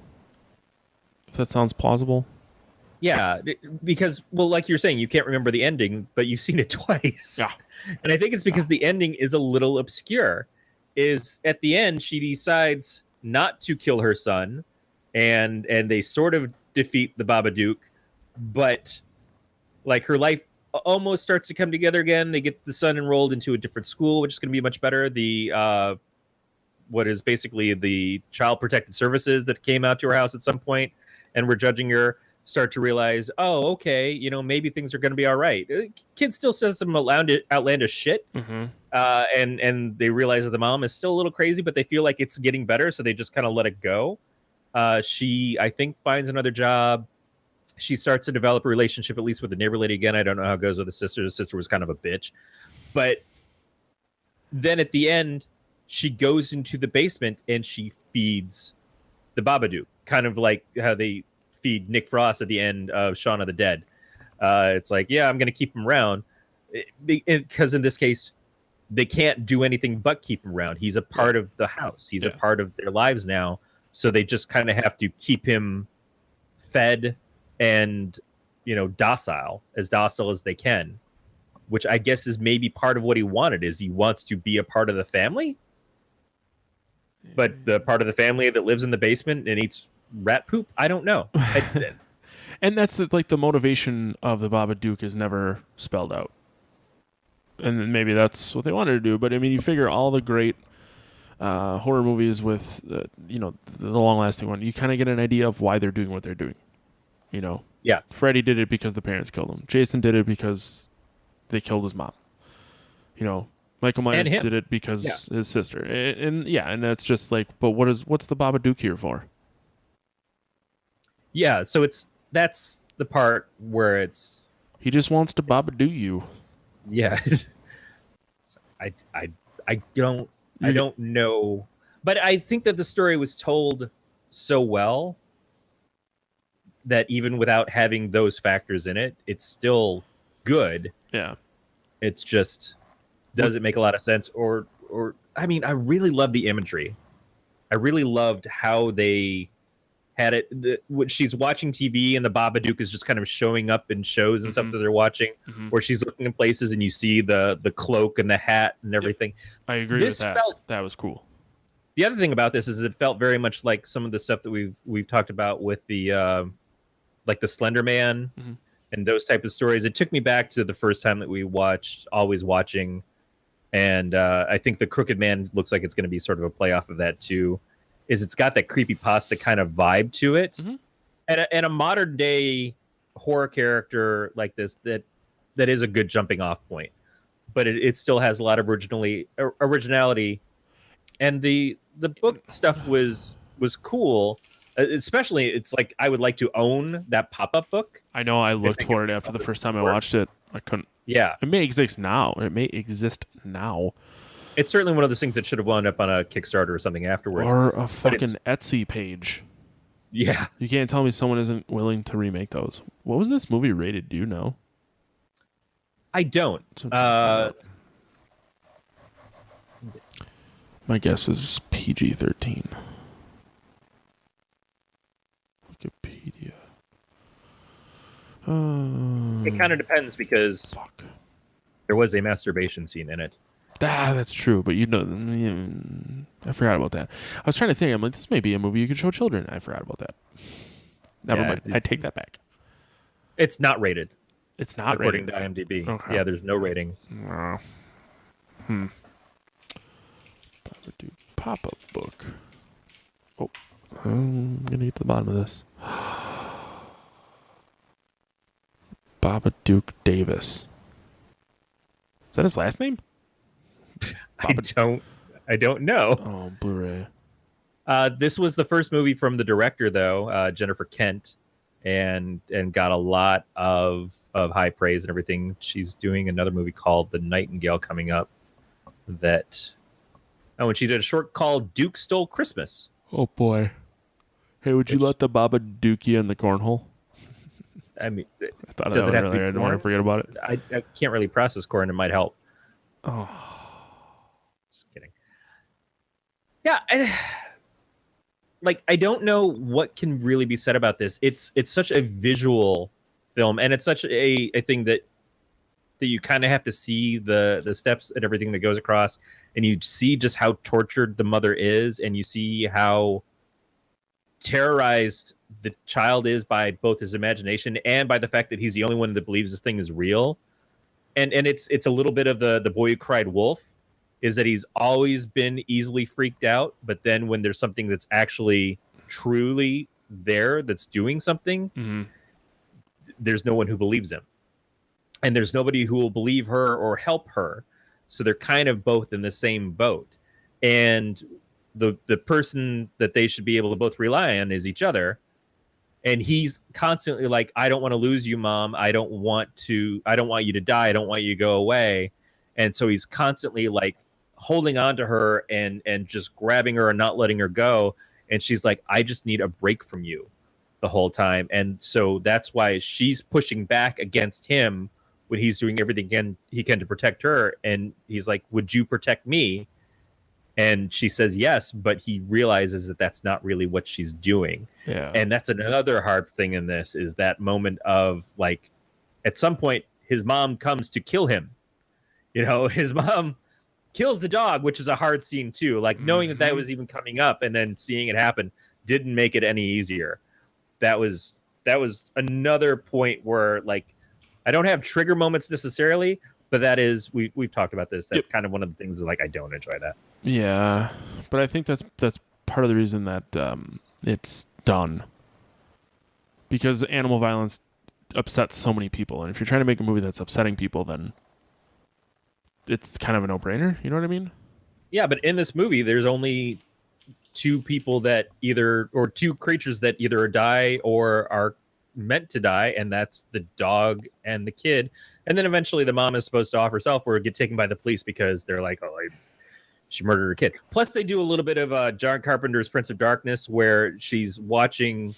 plausible. Yeah, because, well, like you're saying, you can't remember the ending, but you've seen it twice. Yeah. And I think it's because the ending is a little obscure. Is at the end, she decides not to kill her son, and they sort of defeat the Babadook, but like her life almost starts to come together again. They get the son enrolled into a different school, which is going to be much better. The what is basically the Child Protective Services that came out to her house at some point and were judging her start to realize, oh, okay, you know, maybe things are going to be all right. Kid still says some outlandish shit, and they realize that the mom is still a little crazy, but they feel like it's getting better, so they just kind of let it go. She, I think, finds another job. She starts to develop a relationship, at least with the neighbor lady again. I don't know how it goes with the sister. The sister was kind of a bitch. But then at the end, she goes into the basement and she feeds the Babadook, kind of like how they feed Nick Frost at the end of Shaun of the Dead. It's like, yeah, I'm going to keep him around. Because in this case, they can't do anything but keep him around. He's a part of the house. He's a part of their lives now. So they just kind of have to keep him fed and, you know, docile as they can, which I guess is maybe part of what he wanted, is he wants to be a part of the family, but the part of the family that lives in the basement and eats rat poop, I don't know. And that's the motivation of the Babadook is never spelled out, and maybe that's what they wanted to do. But I mean, you figure all the great horror movies with you know, the long lasting one, you kind of get an idea of why they're doing what they're doing. You know, yeah, Freddy did it because the parents killed him. Jason did it because they killed his mom. You know, Michael Myers did it because his sister. And that's just like, but what's the Babadook here for? Yeah, so that's the part where it's he just wants to Babadook you. Yeah. I don't know, but I think that the story was told so well that even without having those factors in it, it's still good. Yeah. It's just doesn't make a lot of sense. Or I mean, I really love the imagery. I really loved how they had it. When she's watching TV and the Babadook is just kind of showing up in shows and stuff that they're watching, where she's looking in places and you see the cloak and the hat and everything. I agree with that. That was cool. The other thing about this is it felt very much like some of the stuff that we've talked about with the like the Slender Man and those type of stories. It took me back to the first time that we watched Always Watching, and I think the Crooked Man looks like it's going to be sort of a play off of that too. Is it's got that creepypasta kind of vibe to it, and a modern day horror character like this that is a good jumping off point, but it still has a lot of originality, and the book stuff was cool. Especially, it's like I would like to own that pop-up book. I know. I looked for it after the first time I watched it. I couldn't. Yeah. It may exist now. It's certainly one of those things that should have wound up on a Kickstarter or something afterwards. Or a fucking Etsy page. Yeah. You can't tell me someone isn't willing to remake those. What was this movie rated? Do you know? I don't. My guess is PG-13. Wikipedia. It kind of depends because Fuck. there was a masturbation scene in it. That's true, but I forgot about that. I was trying to think. I'm like, this may be a movie you could show children. I forgot about that. Never mind. I take that back. It's not rated. It's not according rated. to IMDb. Okay. Yeah, there's no rating. Babadook pop-up book. Oh, I'm gonna get to the bottom of this. Babadook Davis. Is that his last name? I don't know. Oh, Blu-ray. This was the first movie from the director, though, Jennifer Kent, and got a lot of high praise and everything. She's doing another movie called The Nightingale coming up. And she did a short called Duke Stole Christmas. Oh boy. Hey, would you let the Babadookie in the cornhole? I mean, I thought does of it that have to be earlier. I didn't want to corn? forget about it. I can't really process corn. It might help. Oh, Just kidding. Yeah, I don't know what can really be said about this. It's such a visual film, and it's such a thing that you kind of have to see the steps and everything that goes across, and you see just how tortured the mother is, and you see how terrorized the child is by both his imagination and by the fact that he's the only one that believes this thing is real. And it's a little bit of the boy who cried wolf, is that he's always been easily freaked out, but then when there's something that's actually truly there that's doing something, there's no one who believes him. And there's nobody who will believe her or help her. So they're kind of both in the same boat. And the person that they should be able to both rely on is each other. And he's constantly like, I don't want to lose you, Mom. I don't want you to die. I don't want you to go away. And so he's constantly like holding on to her and just grabbing her and not letting her go. And she's like, I just need a break from you the whole time. And so that's why she's pushing back against him when he's doing everything he can to protect her. And he's like, would you protect me? And she says yes, but he realizes that that's not really what she's doing. yeah. And that's another hard thing in this, is that moment of like, at some point, his mom comes to kill him. You know, his mom kills the dog, which is a hard scene too. Like knowing that was even coming up and then seeing it happen didn't make it any easier. That was another point where like, I don't have trigger moments necessarily, but that is, we've talked about this. That's kind of one of the things is like, I don't enjoy that. Yeah, but I think that's part of the reason that it's done, because animal violence upsets so many people, and if you're trying to make a movie that's upsetting people, then it's kind of a no-brainer. You know what I mean? Yeah, but in this movie, there's only two creatures that either die or are meant to die, and that's the dog and the kid. And then eventually the mom is supposed to off herself or get taken by the police because they're like, oh, she murdered her kid. Plus, they do a little bit of John Carpenter's Prince of Darkness, where she's watching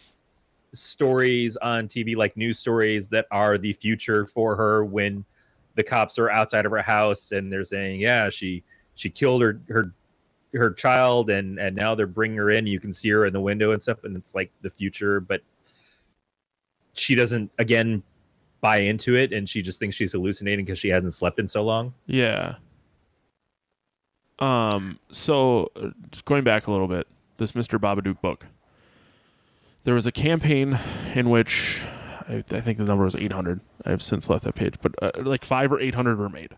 stories on TV, like news stories that are the future for her, when the cops are outside of her house and they're saying, yeah, she killed her child, and now they're bringing her in. You can see her in the window and stuff, and it's like the future, but she doesn't, again, buy into it, and she just thinks she's hallucinating because she hasn't slept in so long. Yeah. So going back a little bit, this Mr. Babadook book, there was a campaign in which I think the number was 800. I have since left that page, but like 500 or 800 were made,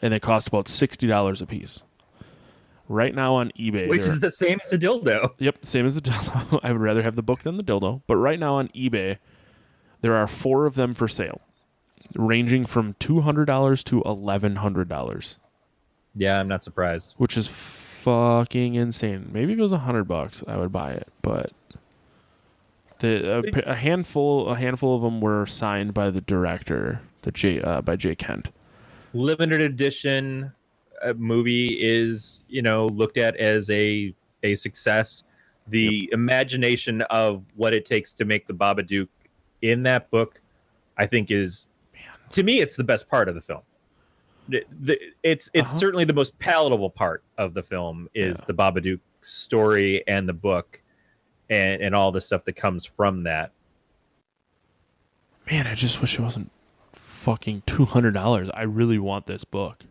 and they cost about $60 a piece. Right now on eBay, which is the same as a dildo. Yep, same as the dildo. I would rather have the book than the dildo. But right now on eBay, there are 4 of them for sale, ranging from $200 to $1,100. Yeah, I'm not surprised. Which is fucking insane. Maybe if it was $100, I would buy it. But a handful of them were signed by the director, by Jay Kent. Limited edition movie is, looked at as a success. The imagination of what it takes to make the Babadook in that book, I think to me, it's the best part of the film. It's certainly the most palatable part of the film is the Babadook story and the book and all the stuff that comes from that. Man, I just wish it wasn't fucking $200. I really want this book.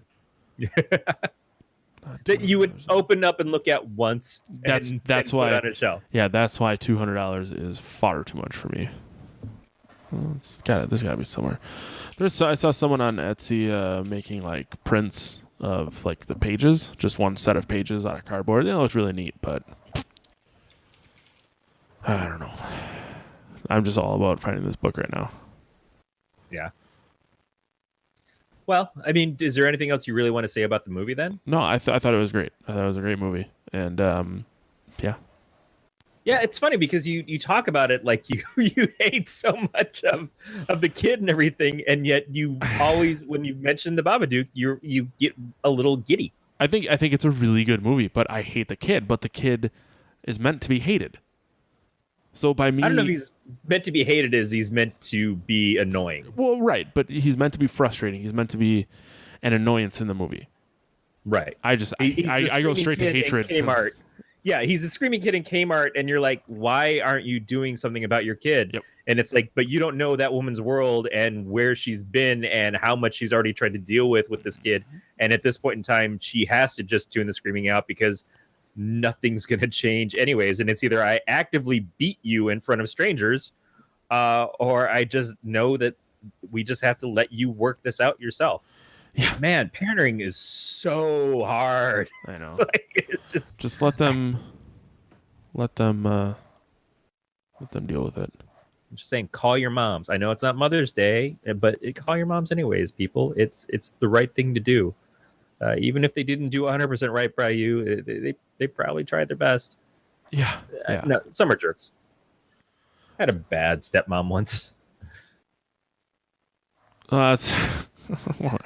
That you would open up and look at once. That's why put on a shelf. Yeah, that's why $200 is far too much for me. Well, there's gotta be somewhere. I saw someone on Etsy making like prints of like the pages, just one set of pages out of cardboard. They look really neat, but I don't know. I'm just all about finding this book right now. Yeah. Well, I mean, is there anything else you really want to say about the movie then? No, I thought it was great. I thought it was a great movie, and yeah. Yeah, it's funny because you talk about it like you hate so much of the kid and everything, and yet you always, when you mention the Babadook, you get a little giddy. I think it's a really good movie, but I hate the kid. But the kid is meant to be hated. So by me, I don't know if he's meant to be hated as he's meant to be annoying. Well, right, but he's meant to be frustrating. He's meant to be an annoyance in the movie. Right. I go straight to hatred. Yeah, he's a screaming kid in Kmart, and you're like, why aren't you doing something about your kid? Yep. And it's like, but you don't know that woman's world and where she's been and how much she's already tried to deal with this kid. And at this point in time, she has to just tune the screaming out because nothing's going to change anyways. And it's either I actively beat you in front of strangers or I just know that we just have to let you work this out yourself. Yeah, man, parenting is so hard. I know. Like, it's just let them deal with it. I'm just saying, call your moms. I know it's not Mother's Day, but call your moms anyways, people. It's the right thing to do. Even if they didn't do 100% right by you, they probably tried their best. Yeah. No, some are jerks. I had a bad stepmom once. That's I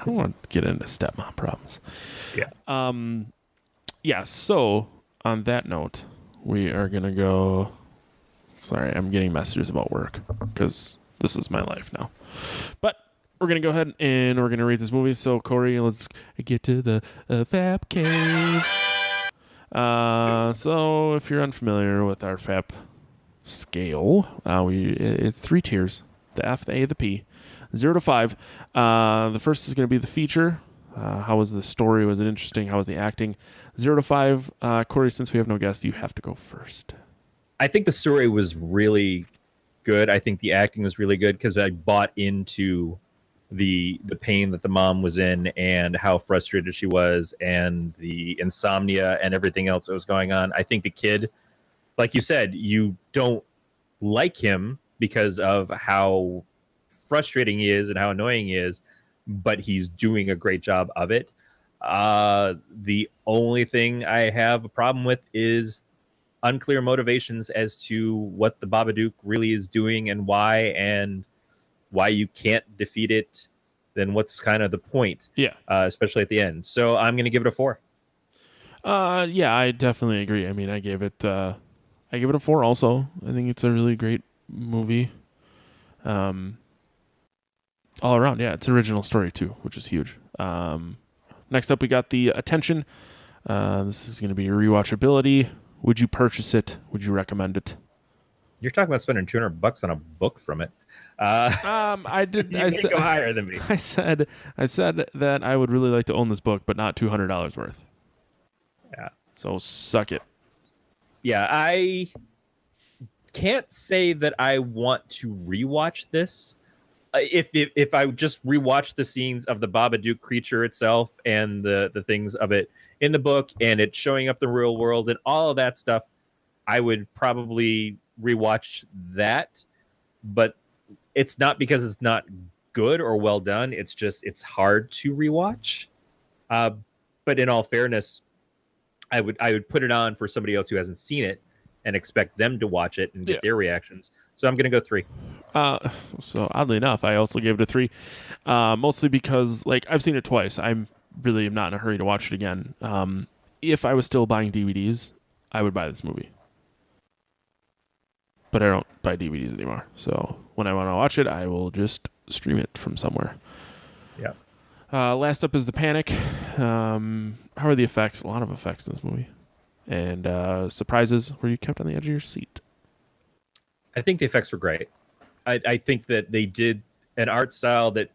don't want to get into stepmom problems. Yeah. Yeah. So on that note, we are gonna go. Sorry, I'm getting messages about work because this is my life now. But we're going to go ahead and we're going to rate this movie. So, Corey, let's get to the FAP cave. So, if you're unfamiliar with our FAP scale, it's 3 tiers. The F, the A, the P. 0 to 5. The first is going to be the feature. How was the story? Was it interesting? How was the acting? 0 to 5. Corey, since we have no guest, you have to go first. I think the story was really good. I think the acting was really good because I bought into the pain that the mom was in and how frustrated she was and the insomnia and everything else that was going on. I think the kid, like you said, you don't like him because of how frustrating he is and how annoying he is, but he's doing a great job of it. The only thing I have a problem with is unclear motivations as to what the Babadook really is doing and why you can't defeat it. Then what's kind of the point? Yeah. Especially at the end. So I'm going to give it a 4. Yeah, I definitely agree. I mean, I gave it a 4 also. I think it's a really great movie. All around. Yeah, it's an original story too, which is huge. Next up, we got the attention. This is going to be rewatchability. Would you purchase it? Would you recommend it? You're talking about spending $200 on a book from it. I did. You can't go higher than me. I said that I would really like to own this book, but not $200 worth. Yeah. So suck it. Yeah, I can't say that I want to rewatch this. If I just rewatch the scenes of the Babadook creature itself and the things of it in the book and it showing up in the real world and all of that stuff, I would probably rewatch that. But it's not because it's not good or well done. It's just it's hard to rewatch. But in all fairness, I would put it on for somebody else who hasn't seen it and expect them to watch it and get their reactions. So I'm going to go 3. So oddly enough, I also gave it a 3, mostly because like I've seen it twice. I'm really am not in a hurry to watch it again. If I was still buying DVDs, I would buy this movie, but I don't buy DVDs anymore. So when I want to watch it, I will just stream it from somewhere. Yeah. Last up is The Panic. How are the effects? A lot of effects in this movie, and surprises. Were you kept on the edge of your seat? I think the effects were great. I think that they did an art style that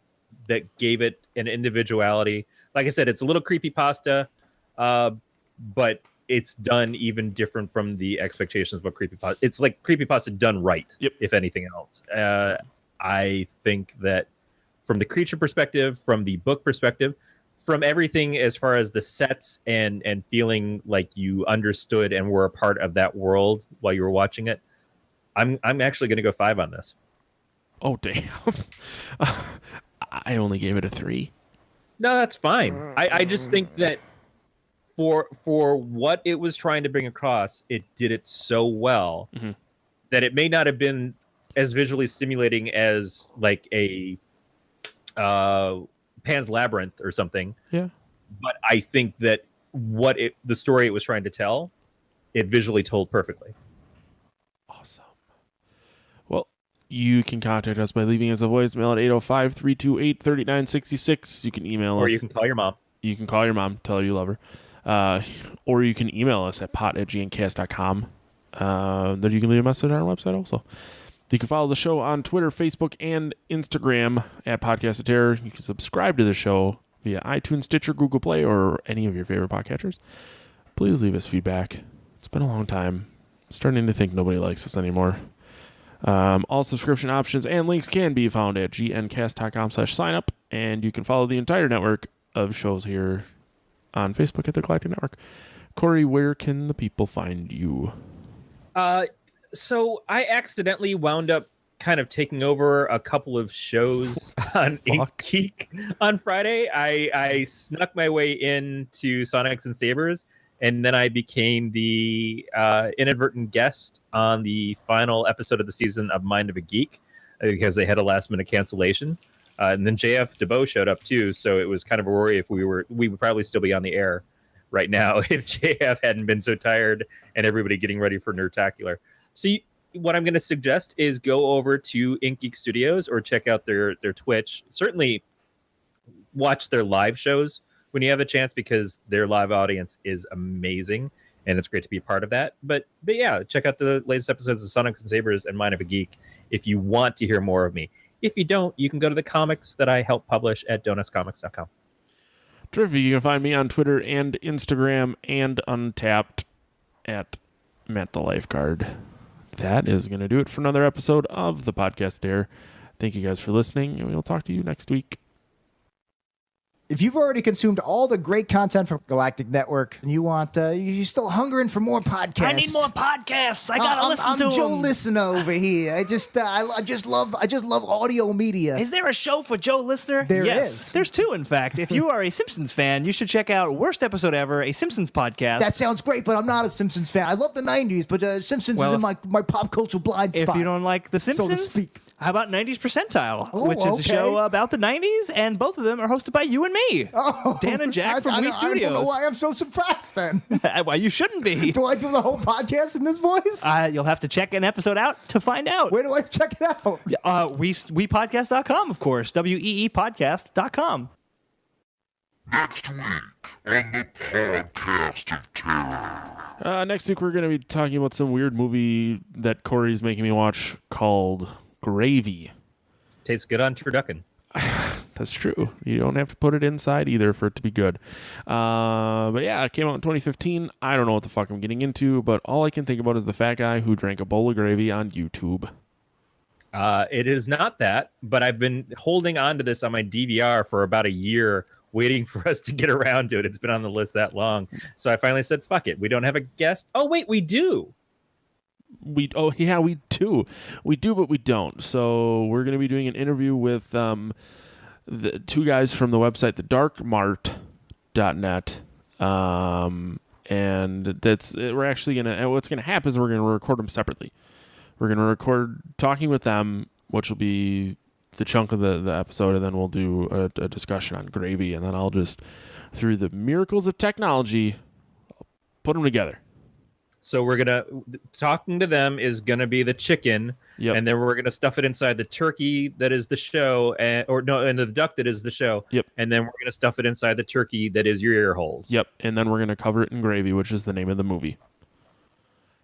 gave it an individuality. Like I said, it's a little creepypasta, but it's done even different from the expectations of what creepypasta. It's like creepypasta done right, if anything else. I think that from the creature perspective, from the book perspective, from everything as far as the sets and feeling like you understood and were a part of that world while you were watching it, I'm actually going to go 5 on this. Oh, damn. I only gave it a 3. No, that's fine. I just think that for what it was trying to bring across, it did it so well that it may not have been as visually stimulating as like a Pan's Labyrinth or something. Yeah. But I think that the story it was trying to tell, it visually told perfectly. Awesome. Well, you can contact us by leaving us a voicemail at 805-328-3966. You can email us. Or you can call your mom. You can call your mom, tell her you love her. Or you can email us at pot@gncast.com. Then you can leave a message on our website also. You can follow the show on Twitter, Facebook, and Instagram at Podcast of Terror. You can subscribe to the show via iTunes, Stitcher, Google Play, or any of your favorite podcatchers. Please leave us feedback. It's been a long time. I'm starting to think nobody likes us anymore. All subscription options and links can be found at gncast.com/signup, and you can follow the entire network of shows here on Facebook at the Galactic Network. Corey, where can the people find you? So I accidentally wound up kind of taking over a couple of shows on Ink Geek on Friday. I snuck my way into Sonics and Sabers, and then I became the inadvertent guest on the final episode of the season of Mind of a Geek because they had a last-minute cancellation. And then JF DeBow showed up too, so it was kind of a worry if we would probably still be on the air right now if JF hadn't been so tired and everybody getting ready for Nerdtacular. So what I'm going to suggest is go over to Ink Geek Studios or check out their Twitch. Certainly watch their live shows when you have a chance because their live audience is amazing and it's great to be a part of that. But yeah, check out the latest episodes of Sonics and Sabers and Mind of a Geek if you want to hear more of me. If you don't, you can go to the comics that I help publish at donutscomics.com. Terrific. You can find me on Twitter and Instagram and Untapped at Matt the Lifeguard. That is going to do it for another episode of the Podcast Dare. Thank you guys for listening, and we'll talk to you next week. If you've already consumed all the great content from Galactic Network and you want, you're still hungering for more podcasts. I need more podcasts. I gotta listen to I'm Joe them. Listener over here. I just love audio media. Is there a show for Joe Listener? There yes. is. There's 2, in fact. If you are a Simpsons fan, you should check out Worst Episode Ever, a Simpsons podcast. That sounds great, but I'm not a Simpsons fan. I love the 90s, but Simpsons is in my pop culture blind spot. If you don't like The Simpsons, so to speak. How about 90s Percentile, Oh, which is a show about the 90s, and both of them are hosted by you and me. Oh, Dan and Jack from Wii Studios. I don't know why I'm so surprised then. Why you shouldn't be. Do I do the whole podcast in this voice? You'll have to check an episode out to find out. Where do I check it out? WePodcast.com, of course. WEEPodcast.com. Next week on the Podcast of Terror. Next week, we're going to be talking about some weird movie that Corey's making me watch called Gravy. Tastes good on turducken. That's true. You don't have to put it inside either for it to be good. But yeah, it came out in 2015. I don't know what the fuck I'm getting into, but all I can think about is the fat guy who drank a bowl of gravy on YouTube. It is not that, but I've been holding on to this on my DVR for about a year, waiting for us to get around to it. It's been on the list that long. So I finally said, fuck it. We don't have a guest. Oh, wait, we do. We do, but we don't. So we're going to be doing an interview with the 2 guys from the website, thedarkmart.net. And we're actually going to, what's going to happen is we're going to record them separately. We're going to record talking with them, which will be the chunk of the episode, and then we'll do a discussion on gravy, and then I'll just, through the miracles of technology, put them together. So we're gonna talking to them is gonna be the chicken, and then we're gonna stuff it inside the turkey that is the show, and the duck that is the show. Yep. And then we're gonna stuff it inside the turkey that is your ear holes. Yep. And then we're gonna cover it in gravy, which is the name of the movie.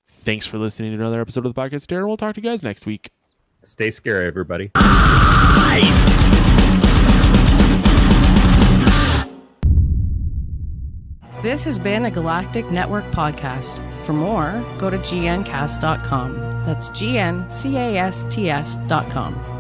Thanks for listening to another episode of the Podcast Terror. We'll talk to you guys next week. Stay scary, everybody. This has been a Galactic Network podcast. For more, go to gncast.com. That's GNCASTS.com.